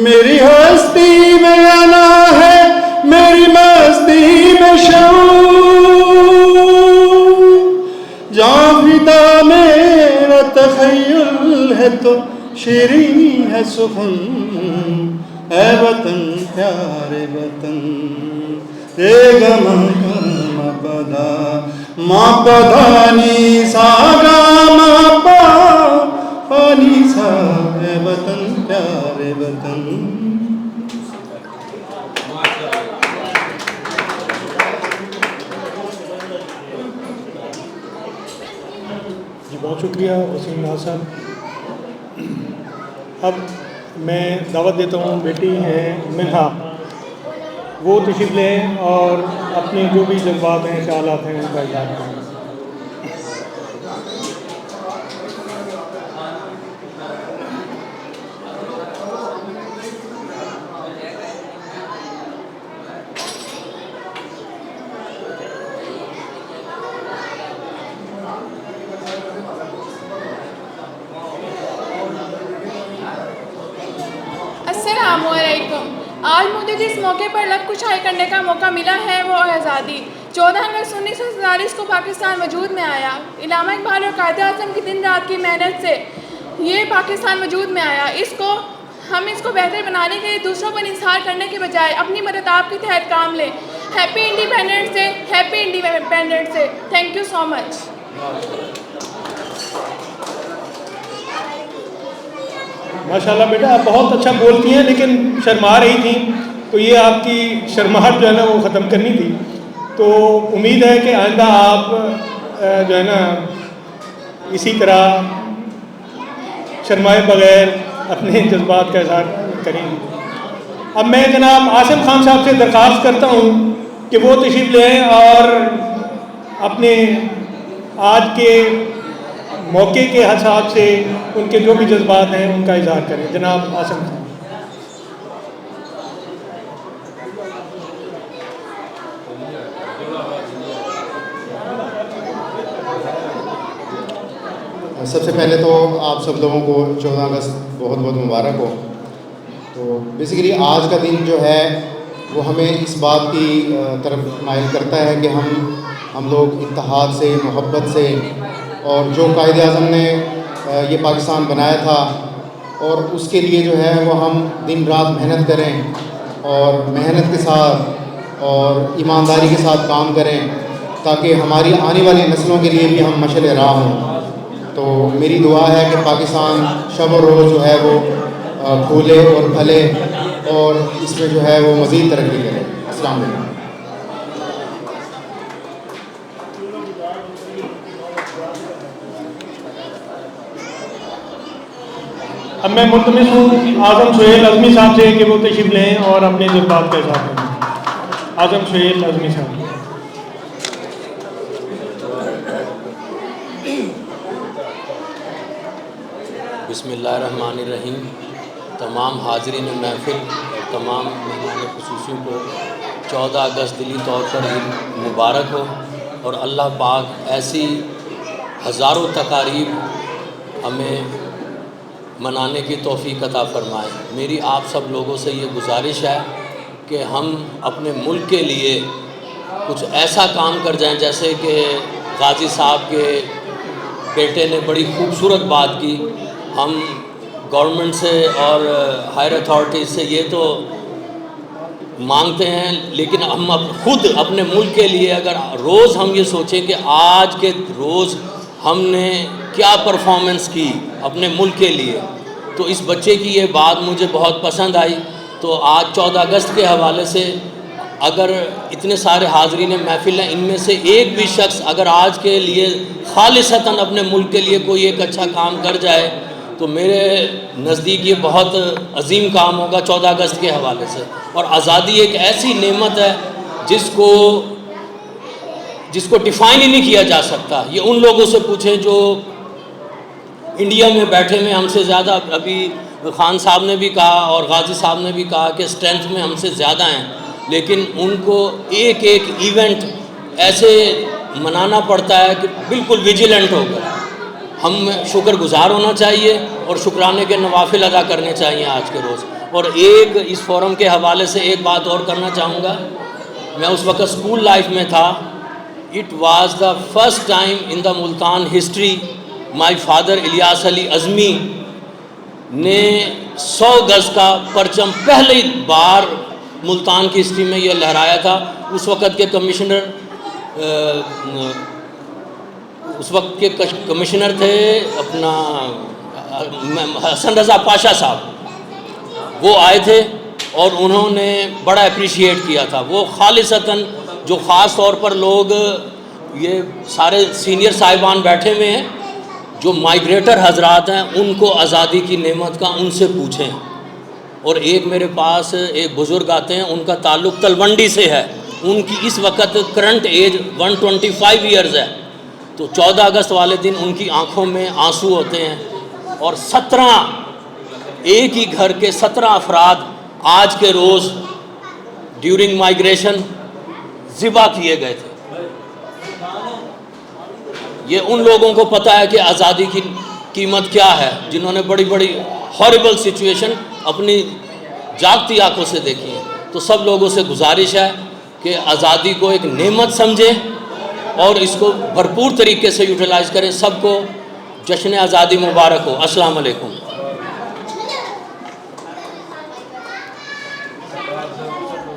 [SPEAKER 13] मेरी हस्ती में आना है, मेरी मस्ती में शऊर। जाविदा मेरा तख़य्युल है तो शीरीनी है सुखन। ऐ वतन प्यारे वतन, रे गमा मा पधा मा पधा नी सा गा मा पा पा नी सा। ऐ वतन प्यारे वतन।
[SPEAKER 1] जी बहुत शुक्रिया वसीम नाज साहब। अब मैं दावत देता हूँ बेटी हैं मिन्हा, वो तशरीफ़ लें और अपने जो भी जज्बात हैं, ख्यालात हैं, उनका इज़हार करें।
[SPEAKER 8] अस्सलामुअलैकुम। आज मुझे जिस मौके पर लब कुशाई करने का मौका मिला है वो आज़ादी। 14 अगस्त 1947 को पाकिस्तान वजूद में आया। इलामा इकबाल और कायदे आज़म की दिन रात की मेहनत से ये पाकिस्तान वजूद में आया। हम इसको बेहतर बनाने के लिए दूसरों पर इंसार करने के बजाय अपनी मदद आपके तहत काम लें। Happy independence day, happy independence day. Thank you so much.
[SPEAKER 1] माशाल्लाह बेटा, आप बहुत अच्छा बोलती हैं लेकिन शर्मा रही थी, तो ये आपकी शर्माहट जो है ना वो ख़त्म करनी थी। तो उम्मीद है कि आइंदा आप जो है ना इसी तरह शर्माए बगैर अपने जज्बात का इज़हार करेंगे। अब मैं जनाब आसिम खान साहब से दरख्वास्त करता हूँ कि वो तशरीफ़ लें और अपने आज के मौके के हिसाब से उनके जो भी जज्बात हैं उनका इज़हार करें। जनाब आसिम खान।
[SPEAKER 14] सबसे पहले तो आप सब लोगों को 14 अगस्त बहुत बहुत मुबारक हो। तो बेसिकली आज का दिन जो है वो हमें इस बात की तरफ माइल करता है कि हम लोग इत्तेहाद से, मोहब्बत से, और जो कायदे आज़म ने ये पाकिस्तान बनाया था और उसके लिए जो है वो हम दिन रात मेहनत करें और मेहनत के साथ और ईमानदारी के साथ काम करें ताकि हमारी आने वाली नस्लों के लिए भी हम मशअल राह हों। तो मेरी दुआ है कि पाकिस्तान शब और रोज़ जो है वो फूले और फले और इसमें जो है वो मज़ीद तरक्की करे। अस्सलाम वालेकुम।
[SPEAKER 1] अब मैं मुल्तमिस हूँ आज़म सुहेल अज़मी साहब से कि वो तशरीफ़ लें और अपने जज्बात का इज़हार करें। आज़म सुहेल अज़मी साहब।
[SPEAKER 15] बिस्मिल्लाहिर्रहमानिर्रहीम। तमाम हाज़रीन महफ़िल और तमाम मेहमान ख़ुसूसी को 14 अगस्त दिली तौर पर ईद मुबारक हो और अल्लाह पाक ऐसी हज़ारों तकारीब हमें मनाने की तौफीक अता फ़रमाए। मेरी आप सब लोगों से ये गुजारिश है कि हम अपने मुल्क के लिए कुछ ऐसा काम कर जाएं, जैसे कि गाजी साहब के बेटे ने बड़ी खूबसूरत बात की। हम गवर्नमेंट से और हायर अथॉरिटी से ये तो मांगते हैं, लेकिन हम खुद अपने मुल्क के लिए अगर रोज़ हम ये सोचें कि आज के रोज़ हमने क्या परफॉर्मेंस की अपने मुल्क के लिए, तो इस बच्चे की ये बात मुझे बहुत पसंद आई। तो आज 14 अगस्त के हवाले से अगर इतने सारे हाज़रीन महफिल हैं, इनमें से एक भी शख्स अगर आज के लिए खालिसतन अपने मुल्क के लिए कोई एक अच्छा काम कर जाए, तो मेरे नज़दीक ये बहुत अजीम काम होगा 14 अगस्त के हवाले से। और आज़ादी एक ऐसी नेमत है जिसको डिफ़ाइन ही नहीं किया जा सकता। ये उन लोगों से पूछें जो इंडिया में बैठे में हमसे ज़्यादा, अभी खान साहब ने भी कहा और गाजी साहब ने भी कहा कि स्ट्रेंथ में हमसे ज़्यादा हैं, लेकिन उनको एक एक इवेंट ऐसे मनाना पड़ता है कि बिल्कुल विजिलेंट होकर। हम शुक्रगुजार होना चाहिए और शुक्राने के नवाफिल अदा करने चाहिए आज के रोज़। और एक इस फोरम के हवाले से एक बात और करना चाहूँगा। मैं उस वक्त स्कूल लाइफ में था। It was the first time in the Multan history my father Ilyas Ali Azmi ने 100 गज़ का परचम पहली बार मुल्तान की हिस्ट्री में ये लहराया था। उस वक़्त के कमिश्नर थे अपना हसन रज़ा पाशा साहब, वो आए थे और उन्होंने बड़ा अप्रिशिएट किया था। वो खालिसतन जो ख़ास तौर पर लोग ये सारे सीनियर साहिबान बैठे हुए हैं, जो माइग्रेटर हजरात हैं, उनको आज़ादी की नेमत का उनसे पूछें। और एक मेरे पास एक बुज़ुर्ग आते हैं, उनका ताल्लुक़ तलवंडी से है। उनकी इस वक्त करंट एज 125 ईयर्स है। तो 14 अगस्त वाले दिन उनकी आँखों में आंसू होते हैं। और 17 एक ही घर के 17 अफराद आज के रोज़ ड्यूरिंग माइग्रेशन ज़िबा किए गए थे। ये उन लोगों को पता है कि आज़ादी की कीमत क्या है, जिन्होंने बड़ी बड़ी हॉरिबल सिचुएशन अपनी जागती आंखों से देखी है। तो सब लोगों से गुजारिश है कि आज़ादी को एक नेमत समझें और इसको भरपूर तरीके से यूटिलाइज़ करें। सबको जश्न आज़ादी मुबारक हो। अस्सलाम वालेकुम।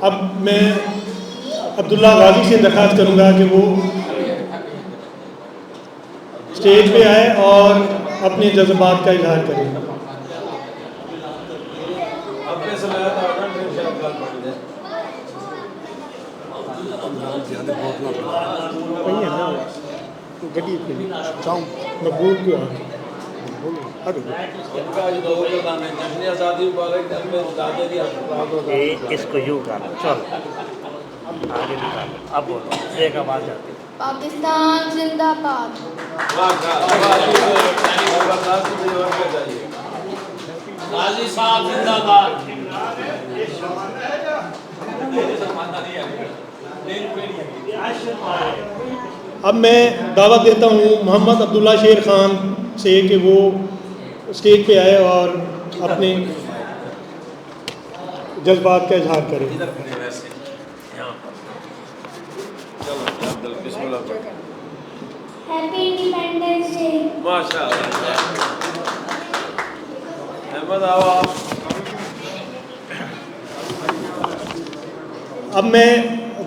[SPEAKER 1] अब मैं अब्दुल्ला गाजी से दरख्वास्त करूँगा कि वो स्टेज पे आए और अपने जज्बात का इजहार करें।
[SPEAKER 16] इसको यूँ करना, चलो आगे निकालो। अब बोलो, एक आवाज़ आती है।
[SPEAKER 10] पाकिस्तान जिंदाबाद।
[SPEAKER 15] गाजी साहब जिंदाबाद।
[SPEAKER 1] अब मैं दावत देता हूँ मोहम्मद अब्दुल्ला शेर खान से कि वो स्टेज पे आए और अपने जज्बात का इजहार करें।
[SPEAKER 10] Happy independence day.
[SPEAKER 6] माशाअल्लाह। अहमद आओ आप।
[SPEAKER 1] अब मैं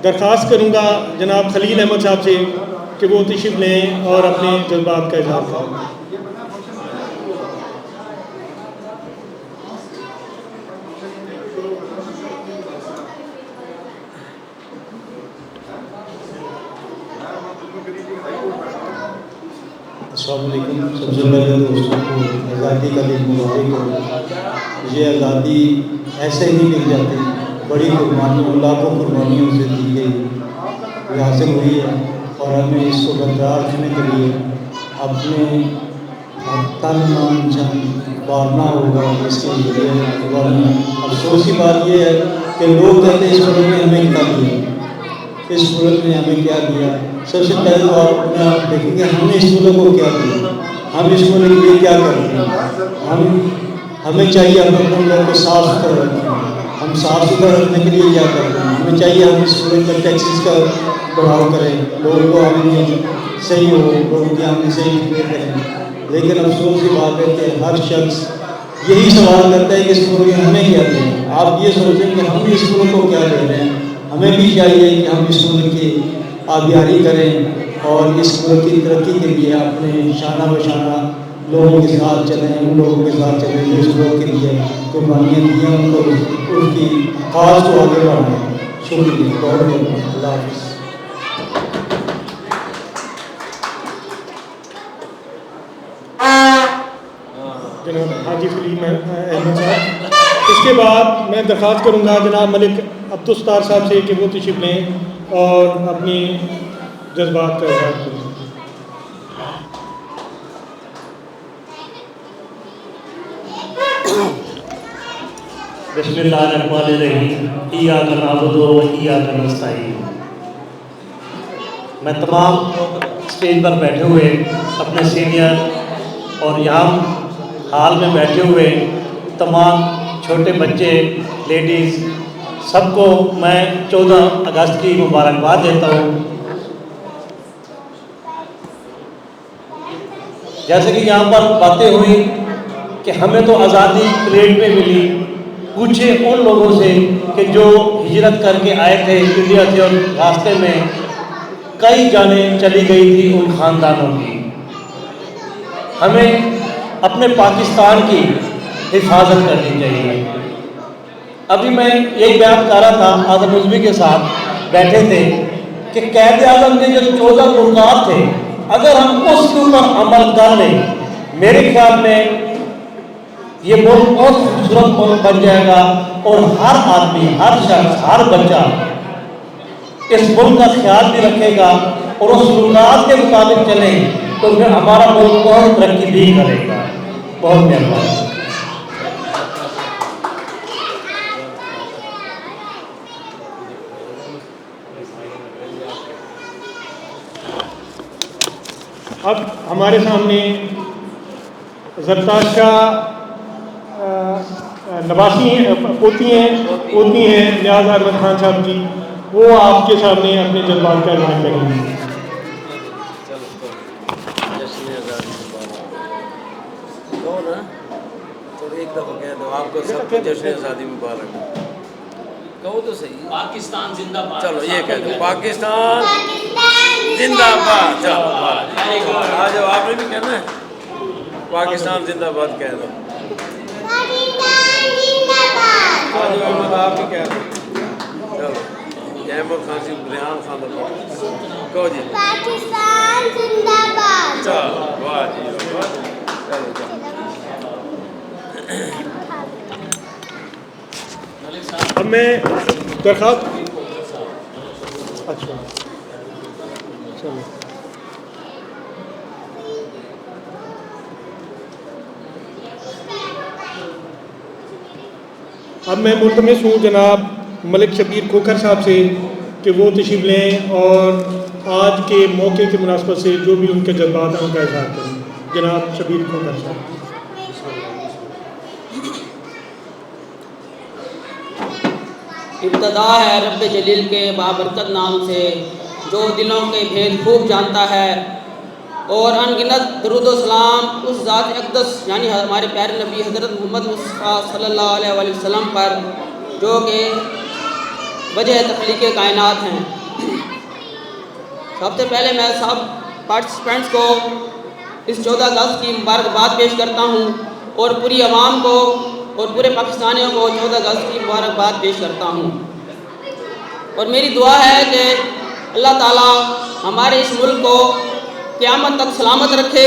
[SPEAKER 1] दरख्वास्त करूँगा जनाब खलील अहमद साहब से कि वो तशरीफ़ लें और अपने जज्बात का इजहार करें।
[SPEAKER 17] अस्सलामुअलैकुम। सबसे पहले दोस्तों को आज़ादी का दिन मुबारक हो। ये आज़ादी ऐसे ही मिल जाती, बड़ी कुर्बानियों, लाखों कुर्बानियों से दी गई, ये हासिल हुई है। और हमें इसको बरकरार रखने के लिए अपने तन मन जन बांटना होगा इसके लिए। अफसोस की बात यह है कि लोग कहते हैं इस मुल्क ने हमें क्या दिया, इस मुल्क ने हमें क्या दिया। सबसे पहले तो आप देखेंगे हमने इस मुल्क को क्या दिया, हम इस मुल्क के लिए क्या करते हैं। हम हमें चाहिए हम अपने मुल्क को साफ सुथरा रखें। हम साफ सुथरा रखने के लिए क्या करते हैं? हमें चाहिए हम इस मुल्क में टैक्सेस का बढ़ाव करें, लोगों को आमदनी सही हो, लोगों की आमदनी सही करें। लेकिन अफसोस की बात है कि हर शख्स यही सवाल करता है कि इस मुल्क में हमें क्या दें। आप ये सोचें कि हम इस मुल्क को क्या दे रहे हैं। हमें भी चाहिए कि हम इस मुल्क की आबियारी करें और इस मुल्क की तरक्की के लिए अपने शाना बशाना लोगों के साथ चलें, उन लोगों के साथ चलें जो इस मुल्क के लिए कुर्बानियाँ दी हैं, उनको उनकी खास को आगे बढ़ाएँ। शुक्रिया, बहुत बहुत अल्लाह हाफ़िज़।
[SPEAKER 1] जनाब हाजी सलीम अहमद साहब। इसके बाद मैं दरख्वास्त करूँगा जनाब मलिक अब्दुस्तार साहब से कि वो तशरीफ़ लें और अपनी जज्बात का इज़हार करें।
[SPEAKER 16] बिस्मिल्लाहिर्रहमानिर्रहीम, इय्याका नअबुदु व इय्याका नस्तईन। मैं तमाम स्टेज पर बैठे हुए अपने सीनियर और यहाँ हाल में बैठे हुए तमाम छोटे बच्चे, लेडीज़, सबको मैं 14 अगस्त की मुबारकबाद देता हूँ। जैसे कि यहाँ पर बातें हुई कि हमें तो आज़ादी प्लेट में मिली, पूछे उन लोगों से कि जो हिजरत करके आए थे इंडिया से और रास्ते में कई जानें चली गई थी उन ख़ानदानों की। हमें अपने पाकिस्तान की हिफाजत करनी चाहिए। अभी मैं एक बयान कर रहा था, आज़म उज़वी के साथ बैठे थे कि क़ायद आज़म के जो 14 मुल्कात थे, अगर हम उसके ऊपर अमल कर लें, मेरे ख्याल में ये मुल्क बहुत खूबसूरत मुल्क बन जाएगा और हर आदमी, हर शख्स, हर बच्चा इस मुल्क का ख्याल भी रखेगा और उस मुल्कात के मुताबिक चलें तो फिर हमारा मुल्क बहुत तरक्की भी करेगा। बहुत मेहरबानी।
[SPEAKER 1] अब हमारे सामने ज़रताश का नवासी हैं, पोती हैं नियाज़ अहमद खान साहब जी, वो आपके सामने अपने जज्बात का इज़हार करेंगे।
[SPEAKER 6] एक दफ़ा कह दो, आपको सबको जश्न आज़ादी मुबारक। कहो तो सही।
[SPEAKER 15] पाकिस्तान जिंदाबाद।
[SPEAKER 6] चलो ये कह दो, पाकिस्तान जिंदाबाद। चलो आ जाओ, आपने भी कहना है पाकिस्तान जिंदाबाद कह दो। अहमद आप भी कह दो। चलो अहमद खान से रेहान खान कहो जी
[SPEAKER 10] पाकिस्तान जिंदाबाद।
[SPEAKER 6] चलो वाह जी वाह। चलो चलो
[SPEAKER 1] अब मैं दरख्वास्त, अच्छा चलो अब मैं मुल्तमस हूँ जनाब मलिक शबीर खोखर साहब से कि वो तशरीफ़ लें और आज के मौके की मुनासबत से जो भी उनके जज्बात हैं उनका इज़हार करें। जनाब शबीर खोखर साहब।
[SPEAKER 18] इब्तदा है रब जलील के बाबरकत नाम से, जो दिलों के भेद खूब जानता है, और अनगिनत दरूद व सलाम उस ज़ात अक़दस यानी हमारे प्यारे नबी हज़रत मोहम्मद मुस्तफ़ा सल्लल्लाहु अलैहि वसल्लम पर, जो कि वजह तख्लीक़ कायनात हैं। सबसे पहले मैं सब पार्टिसिपेंट्स को इस 14 अगस्त की मुबारकबाद पेश करता हूँ और पूरी आवाम को और पूरे पाकिस्तानियों को 14 अगस्त की मुबारकबाद पेश करता हूँ। और मेरी दुआ है कि अल्लाह ताला हमारे इस मुल्क को क़यामत तक सलामत रखे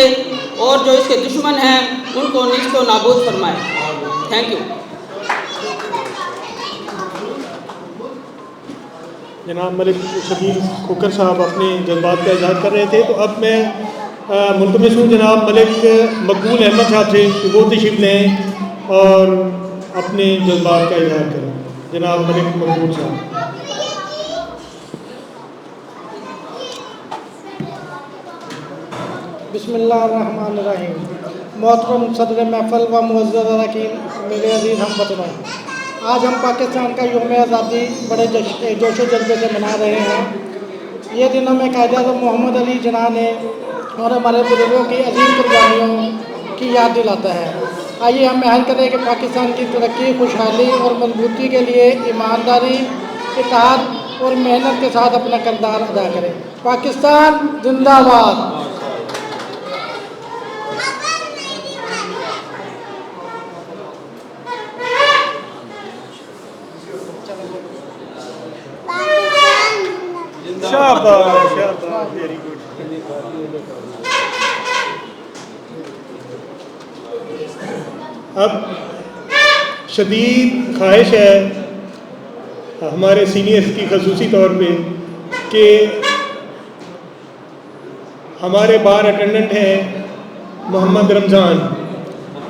[SPEAKER 18] और जो इसके दुश्मन हैं उनको नीस्त व नाबूद फरमाए। Thank you.
[SPEAKER 1] जनाब मलिक शबीर खोखर साहब अपने जज्बात का इज़हार कर रहे थे, तो अब मैं मुल्तमस हूँ जनाब मलिक मकबूल अहमद साहब से कि वो तशरीफ़ लें और अपने जज्बात का इज़हार करें। जनाब मलिक मकबूल साहब।
[SPEAKER 4] बिस्मिल्लाहिर्रहमानिर्रहीम।
[SPEAKER 19] मोहतरम सदर महफल व मुअज़्ज़ज़ अरकान, मेरे अज़ीज़ हम वतनों, आज हम पाकिस्तान का यौम आज़ादी बड़े जोश व जज्बे से मना रहे हैं। ये दिन हमें कायद-ए-आज़म मोहम्मद अली जिन्ना ने और हमारे बुजुर्गों की अजीम कुर्बानियों की याद दिलाता है। आइए हम महल करें कि पाकिस्तान की तरक्की, खुशहाली और मजबूती के लिए ईमानदारी, इत्तेहाद और मेहनत के साथ अपना किरदार अदा करें। पाकिस्तान जिंदाबाद।
[SPEAKER 1] शाबाश शाबाश, वेरी गुड। अब शदीद ख्वाहिश है हमारे सीनियर्स की खसूसी तौर पे कि हमारे बार अटेंडेंट हैं मोहम्मद रमज़ान,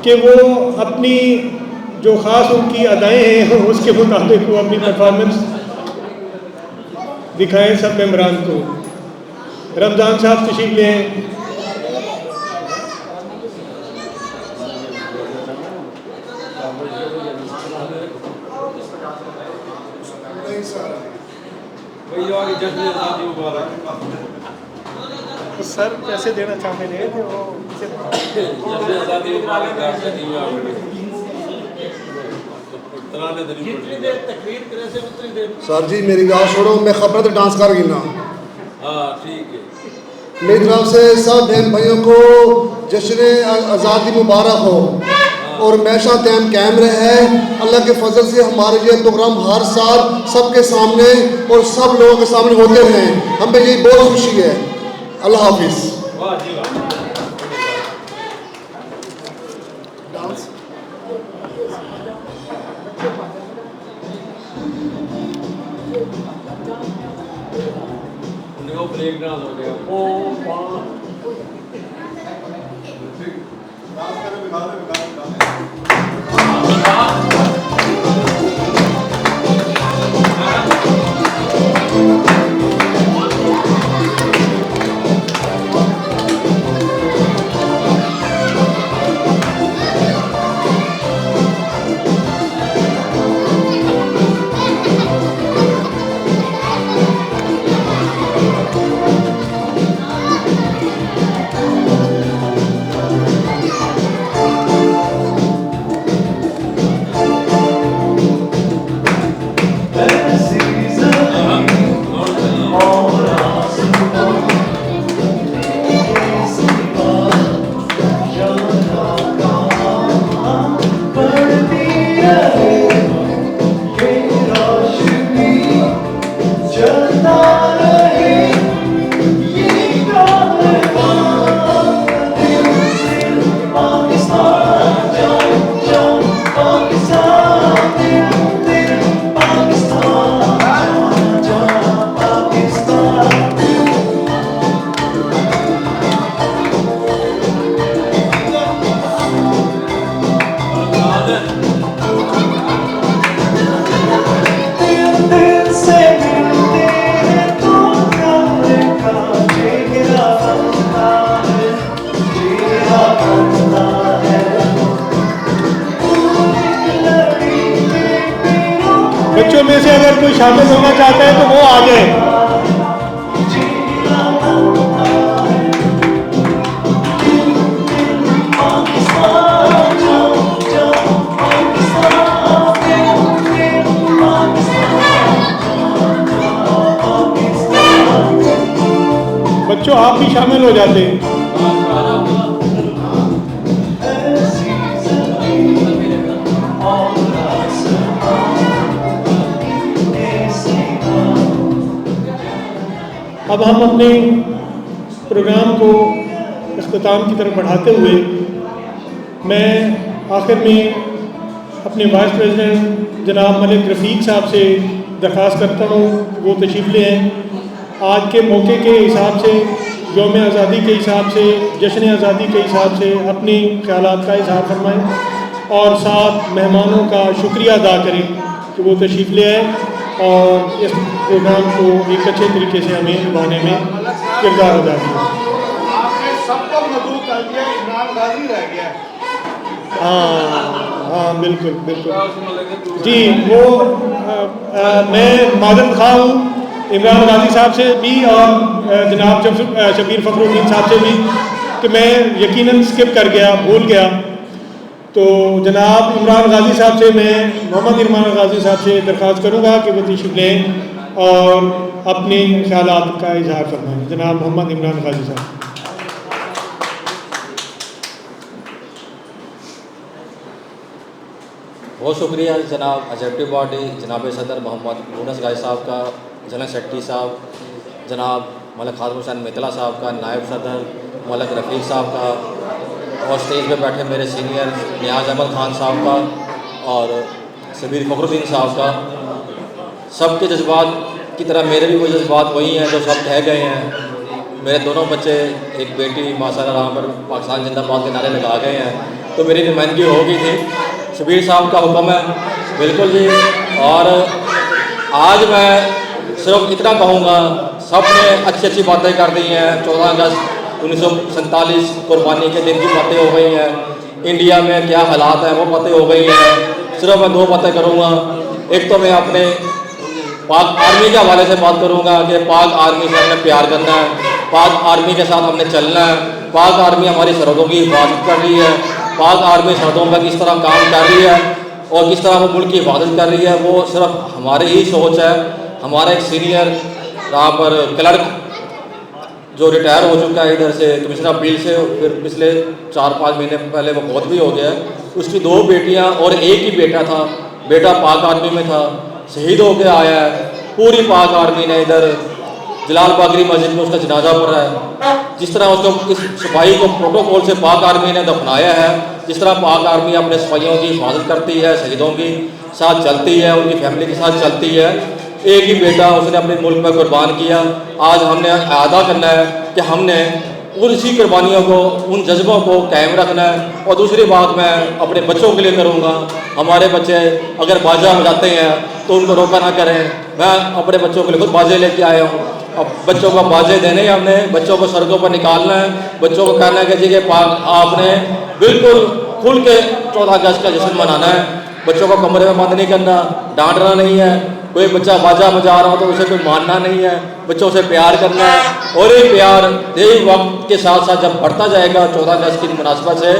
[SPEAKER 1] कि वो अपनी जो ख़ास उनकी अदाएँ हैं उसके मुताबिक वो अपनी परफॉर्मेंस दिखाएं सब मेम्बरान को। रमज़ान साहब तशरीफ लें। सर पैसे देना चाहते हैं कि वो
[SPEAKER 20] सर जी मेरी गाल छोड़ो, मैं खबर तो डांस कर गिना।
[SPEAKER 6] हाँ ठीक है।
[SPEAKER 20] मेरी तरफ से सब बहन भाइयों को जश्न आज़ादी मुबारक हो और हमेशा कायम रहे। अल्लाह के फजल से हमारे ये प्रोग्राम हर साल सबके सामने और सब लोगों के सामने होते हैं, हमें यही बहुत खुशी है। अल्लाह हाफिज़।
[SPEAKER 6] ब्रेक डांस हो गया।
[SPEAKER 1] बच्चों में से अगर कोई शामिल होना चाहता है तो वो आ जाए। बच्चों आप भी शामिल हो जाते हैं। अब हम अपने प्रोग्राम को इख्तिताम की तरफ बढ़ाते हुए मैं आखिर में अपने वाइस प्रेसिडेंट जनाब मलिक रफ़ीक साहब से दरख्वास्त करता हूँ वो तशरीफ़ ले आएँ। आज के मौके के हिसाब से, यौम आज़ादी के हिसाब से, जश्न आज़ादी के हिसाब से अपनी ख्यालात का इज़हार फरमाएँ और साथ मेहमानों का शुक्रिया अदा करें कि वो तशरीफ़ ले आए और इस प्रोग्राम को एक अच्छे तरीके से हमें निभाने में किरदार अदा किया।
[SPEAKER 2] आपने सबको मदद कर दिया।
[SPEAKER 19] इमरान गाजी रह गया है।
[SPEAKER 1] हाँ बिल्कुल बिल्कुल जी। वो मैं माजरत खा हूँ इमरान गाजी साहब से भी और जनाब शबीर फ़खरुद्दीन साहब से भी कि मैं यकीनन स्किप कर गया, भूल गया। तो जनाब इमरान गाजी साहब से मैं मोहम्मद इमरान गाजी साहब से दरख्वास्त करूँगा कि वो तशरीफ़ लें और अपने ख्यालात का इजहार फरमाएँ। जनाब मोहम्मद इमरान गाजी साहब।
[SPEAKER 21] बहुत शुक्रिया जनाब एग्जीक्यूटिव बॉडी, जनाब सदर मोहम्मद यूनुस गाजी साहब का, जनरल सेक्रेटरी साहब जनाब मलिक खादिम हुसैन मितला साहब का, नायब सदर मलिक रफ़ीक साहब का, और स्टेज पे बैठे मेरे सीनियर नियाज़ अहमद खान साहब का और शबीर फ़खरुद्दीन साहब का। सबके जज्बात की तरह मेरे भी वो जज्बात वही हैं जो सब कह गए हैं। मेरे दोनों बच्चे, एक बेटी माशाअल्लाह यहाँ पर पाकिस्तान जिंदाबाद के नारे लगा गए हैं, तो मेरी नुमाइंदगी हो गई थी। शबीर साहब का हुक्म है बिल्कुल जी। और आज मैं सिर्फ इतना कहूँगा, सब ने अच्छी अच्छी बातें कर दी हैं। 14 अगस्त 1947 कुर्बानी के दिन की बातें हो गई हैं, इंडिया में क्या हालात हैं वो बातें हो गई हैं। सिर्फ मैं दो बातें करूँगा। एक तो मैं अपने पाक आर्मी के हवाले से बात करूँगा कि पाक आर्मी से हमने प्यार करना है, पाक आर्मी के साथ हमने चलना है। पाक आर्मी हमारी सरहदों की हिफाजत कर रही है, पाक आर्मी सरहदों पर किस तरह काम कर रही है और किस तरह वो मुल्क की हिफाजत कर रही है, वो सिर्फ हमारी ही सोच है। हमारा एक सीनियर यहाँ पर क्लर्क जो रिटायर हो चुका है इधर से कमिश्नर अपील से, फिर पिछले 4-5 महीने पहले वो बहुत भी हो गया है। उसकी 2 बेटियाँ और एक ही बेटा था। बेटा पाक आर्मी में था, शहीद होकर आया है। पूरी पाक आर्मी ने इधर जलाल बागरी मस्जिद में उसका जनाजा पड़ा है। जिस तरह उसको इस सिपाही को प्रोटोकॉल से पाक आर्मी ने दफनाया है, जिस तरह पाक आर्मी अपने सिपाहियों की हिफाजत करती है, शहीदों की साथ चलती है, उनकी फैमिली के साथ चलती है। एक ही बेटा उसने अपने मुल्क में कुर्बान किया। आज हमने अदा करना है कि हमने उसी कुर्बानियों को, उन जज्बों को कायम रखना है। और दूसरी बात मैं अपने बच्चों के लिए करूँगा। हमारे बच्चे अगर बाजा बजाते हैं तो उनको रोका ना करें। मैं अपने बच्चों के लिए खुद बाजे लेके आया हूँ। अब बच्चों को बाजे देने हैं, हमने बच्चों को सड़कों पर निकालना है। बच्चों को कहना है कि जी के आपने बिल्कुल खुल के 14 अगस्त का जश्न मनाना है। बच्चों को कमरे में बंद नहीं करना, डांटना नहीं है। कोई बच्चा बाजा बजा रहा हो तो उसे कोई मानना नहीं है। बच्चों से प्यार करना है और ये प्यार यही वक्त के साथ साथ जब बढ़ता जाएगा 14 अगस्त की मुनासबत से,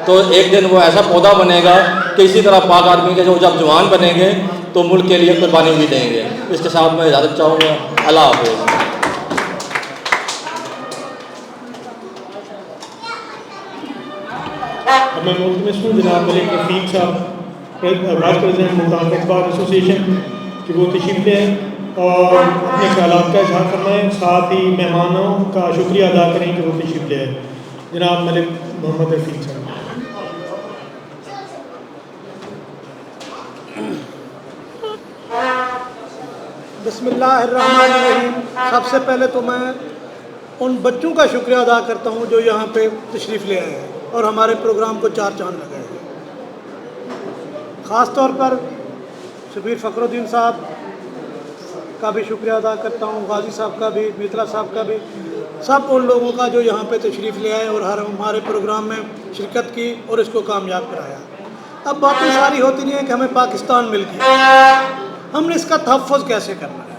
[SPEAKER 21] तो एक दिन वो ऐसा पौधा बनेगा कि इसी तरह पाक आर्मी के जो जब जवान बनेंगे तो मुल्क के लिए कुर्बानी भी देंगे। इसके साथ मैं इजाज़त चाहूँगा। अल्लाह हाफ़िज़।
[SPEAKER 1] अब मैं मुल्तमस हूँ जनाब मलिक रफ़ीक साहब, vice president Multan tax bar association, कि वो तशरीफ़ लें और अपने ख्यालात का इजहार फरमाएँ। साथ ही मेहमानों का शुक्रिया अदा करें कि वो तशरीफ़ ले आए। जनाब मलिक मोहम्मद रफ़ीक साहब।
[SPEAKER 19] बिस्मिल्लाहिर्रहमानिर्रहीम। सबसे पहले तो मैं उन बच्चों का शुक्रिया अदा करता हूँ जो यहाँ पे तशरीफ़ ले आए हैं और हमारे प्रोग्राम को 4 चांद लगाए हैं। ख़ास तौर पर शबीर फ़खरुद्दीन साहब का भी शुक्रिया अदा करता हूँ, गाजी साहब का भी, मितला साहब का भी, सब उन लोगों का जो यहाँ पे तशरीफ़ ले आए और हमारे प्रोग्राम में शिरकत की और इसको कामयाब कराया। अब बातें सारी होती नहीं है कि हमें पाकिस्तान मिल गया, हमने इसका तहफ़्फ़ुज़ कैसे करना है।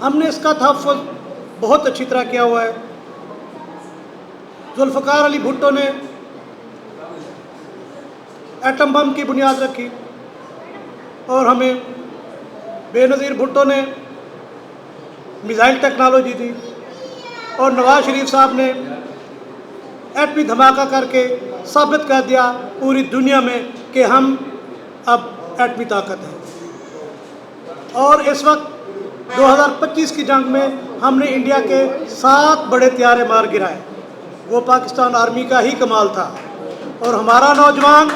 [SPEAKER 19] हमने इसका तहफ़्फ़ुज़ बहुत अच्छी तरह किया हुआ है। जुल्फ़िकार अली भुट्टो ने एटम बम की बुनियाद रखी और हमें बेनज़ीर भुट्टो ने मिसाइल टेक्नोलॉजी दी और नवाज़ शरीफ साहब ने एटमी धमाका करके साबित कर दिया पूरी दुनिया में कि हम अब एटमी ताकत है। और इस वक्त 2025 की जंग में हमने इंडिया के 7 बड़े त्यारे मार गिराए। वो पाकिस्तान आर्मी का ही कमाल था। और हमारा नौजवान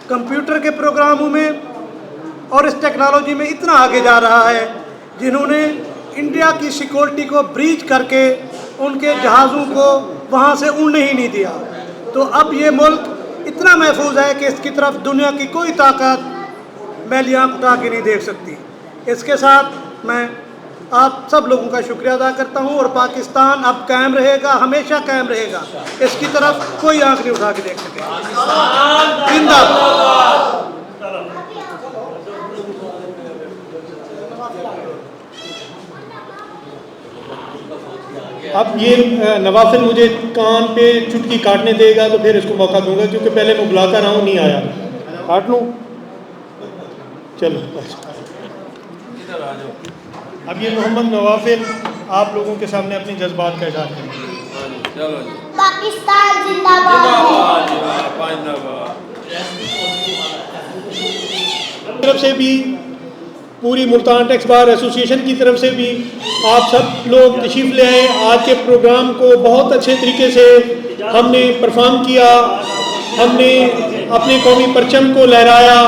[SPEAKER 19] कंप्यूटर के प्रोग्रामों में और इस टेक्नोलॉजी में इतना आगे जा रहा है, जिन्होंने इंडिया की सिक्योरिटी को ब्रीच करके उनके जहाज़ों को वहाँ से उड़ने ही नहीं दिया। तो अब ये मुल्क इतना महफूज है कि इसकी तरफ दुनिया की कोई ताकत मैली आँख उठा के नहीं देख सकती। इसके साथ मैं आप सब लोगों का शुक्रिया अदा करता हूँ। और पाकिस्तान अब कायम रहेगा, हमेशा कायम रहेगा, इसकी तरफ कोई आंख नहीं उठा के देख सके। जिंदाबाद।
[SPEAKER 1] अब ये नवाफिल मुझे कान पे चुटकी काटने देगा तो फिर इसको मौका दूंगा, क्योंकि पहले मैं बुलाता रहा हूँ, नहीं आया। काट लूँ? चलो। अब ये मोहम्मद नवाफिल आप लोगों के सामने अपने जज्बात का इजहार करेंगे।
[SPEAKER 10] पाकिस्तान जिंदाबाद।
[SPEAKER 1] तरफ से भी, पूरी मुल्तान टैक्स बार एसोसिएशन की तरफ से भी आप सब लोग तशरीफ़ ले आए। आज के प्रोग्राम को बहुत अच्छे तरीके से हमने परफॉर्म किया, हमने अपने कौमी परचम को लहराया,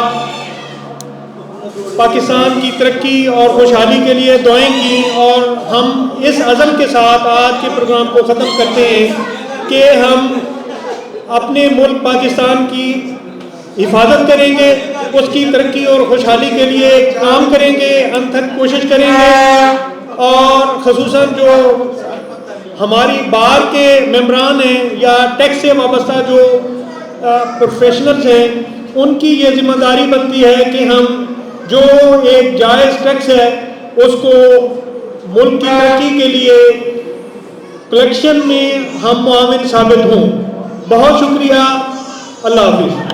[SPEAKER 1] पाकिस्तान की तरक्की और खुशहाली के लिए दुआएं की, और हम इस अज़म के साथ आज के प्रोग्राम को ख़त्म करते हैं कि हम अपने मुल्क पाकिस्तान की हिफाजत करेंगे, उसकी तरक्की और खुशहाली के लिए काम करेंगे, अनथक कोशिश करेंगे। और ख़ुसूसन जो हमारी बार के मेंबरान हैं या टैक्स से वाबस्ता जो प्रोफेशनल्स हैं, उनकी ये जिम्मेदारी बनती है कि हम जो एक जायज़ टैक्स है उसको मुल्क की तरक्की के लिए कलेक्शन में हम मुआविन साबित हों। बहुत शुक्रिया। अल्लाह हाफिज़।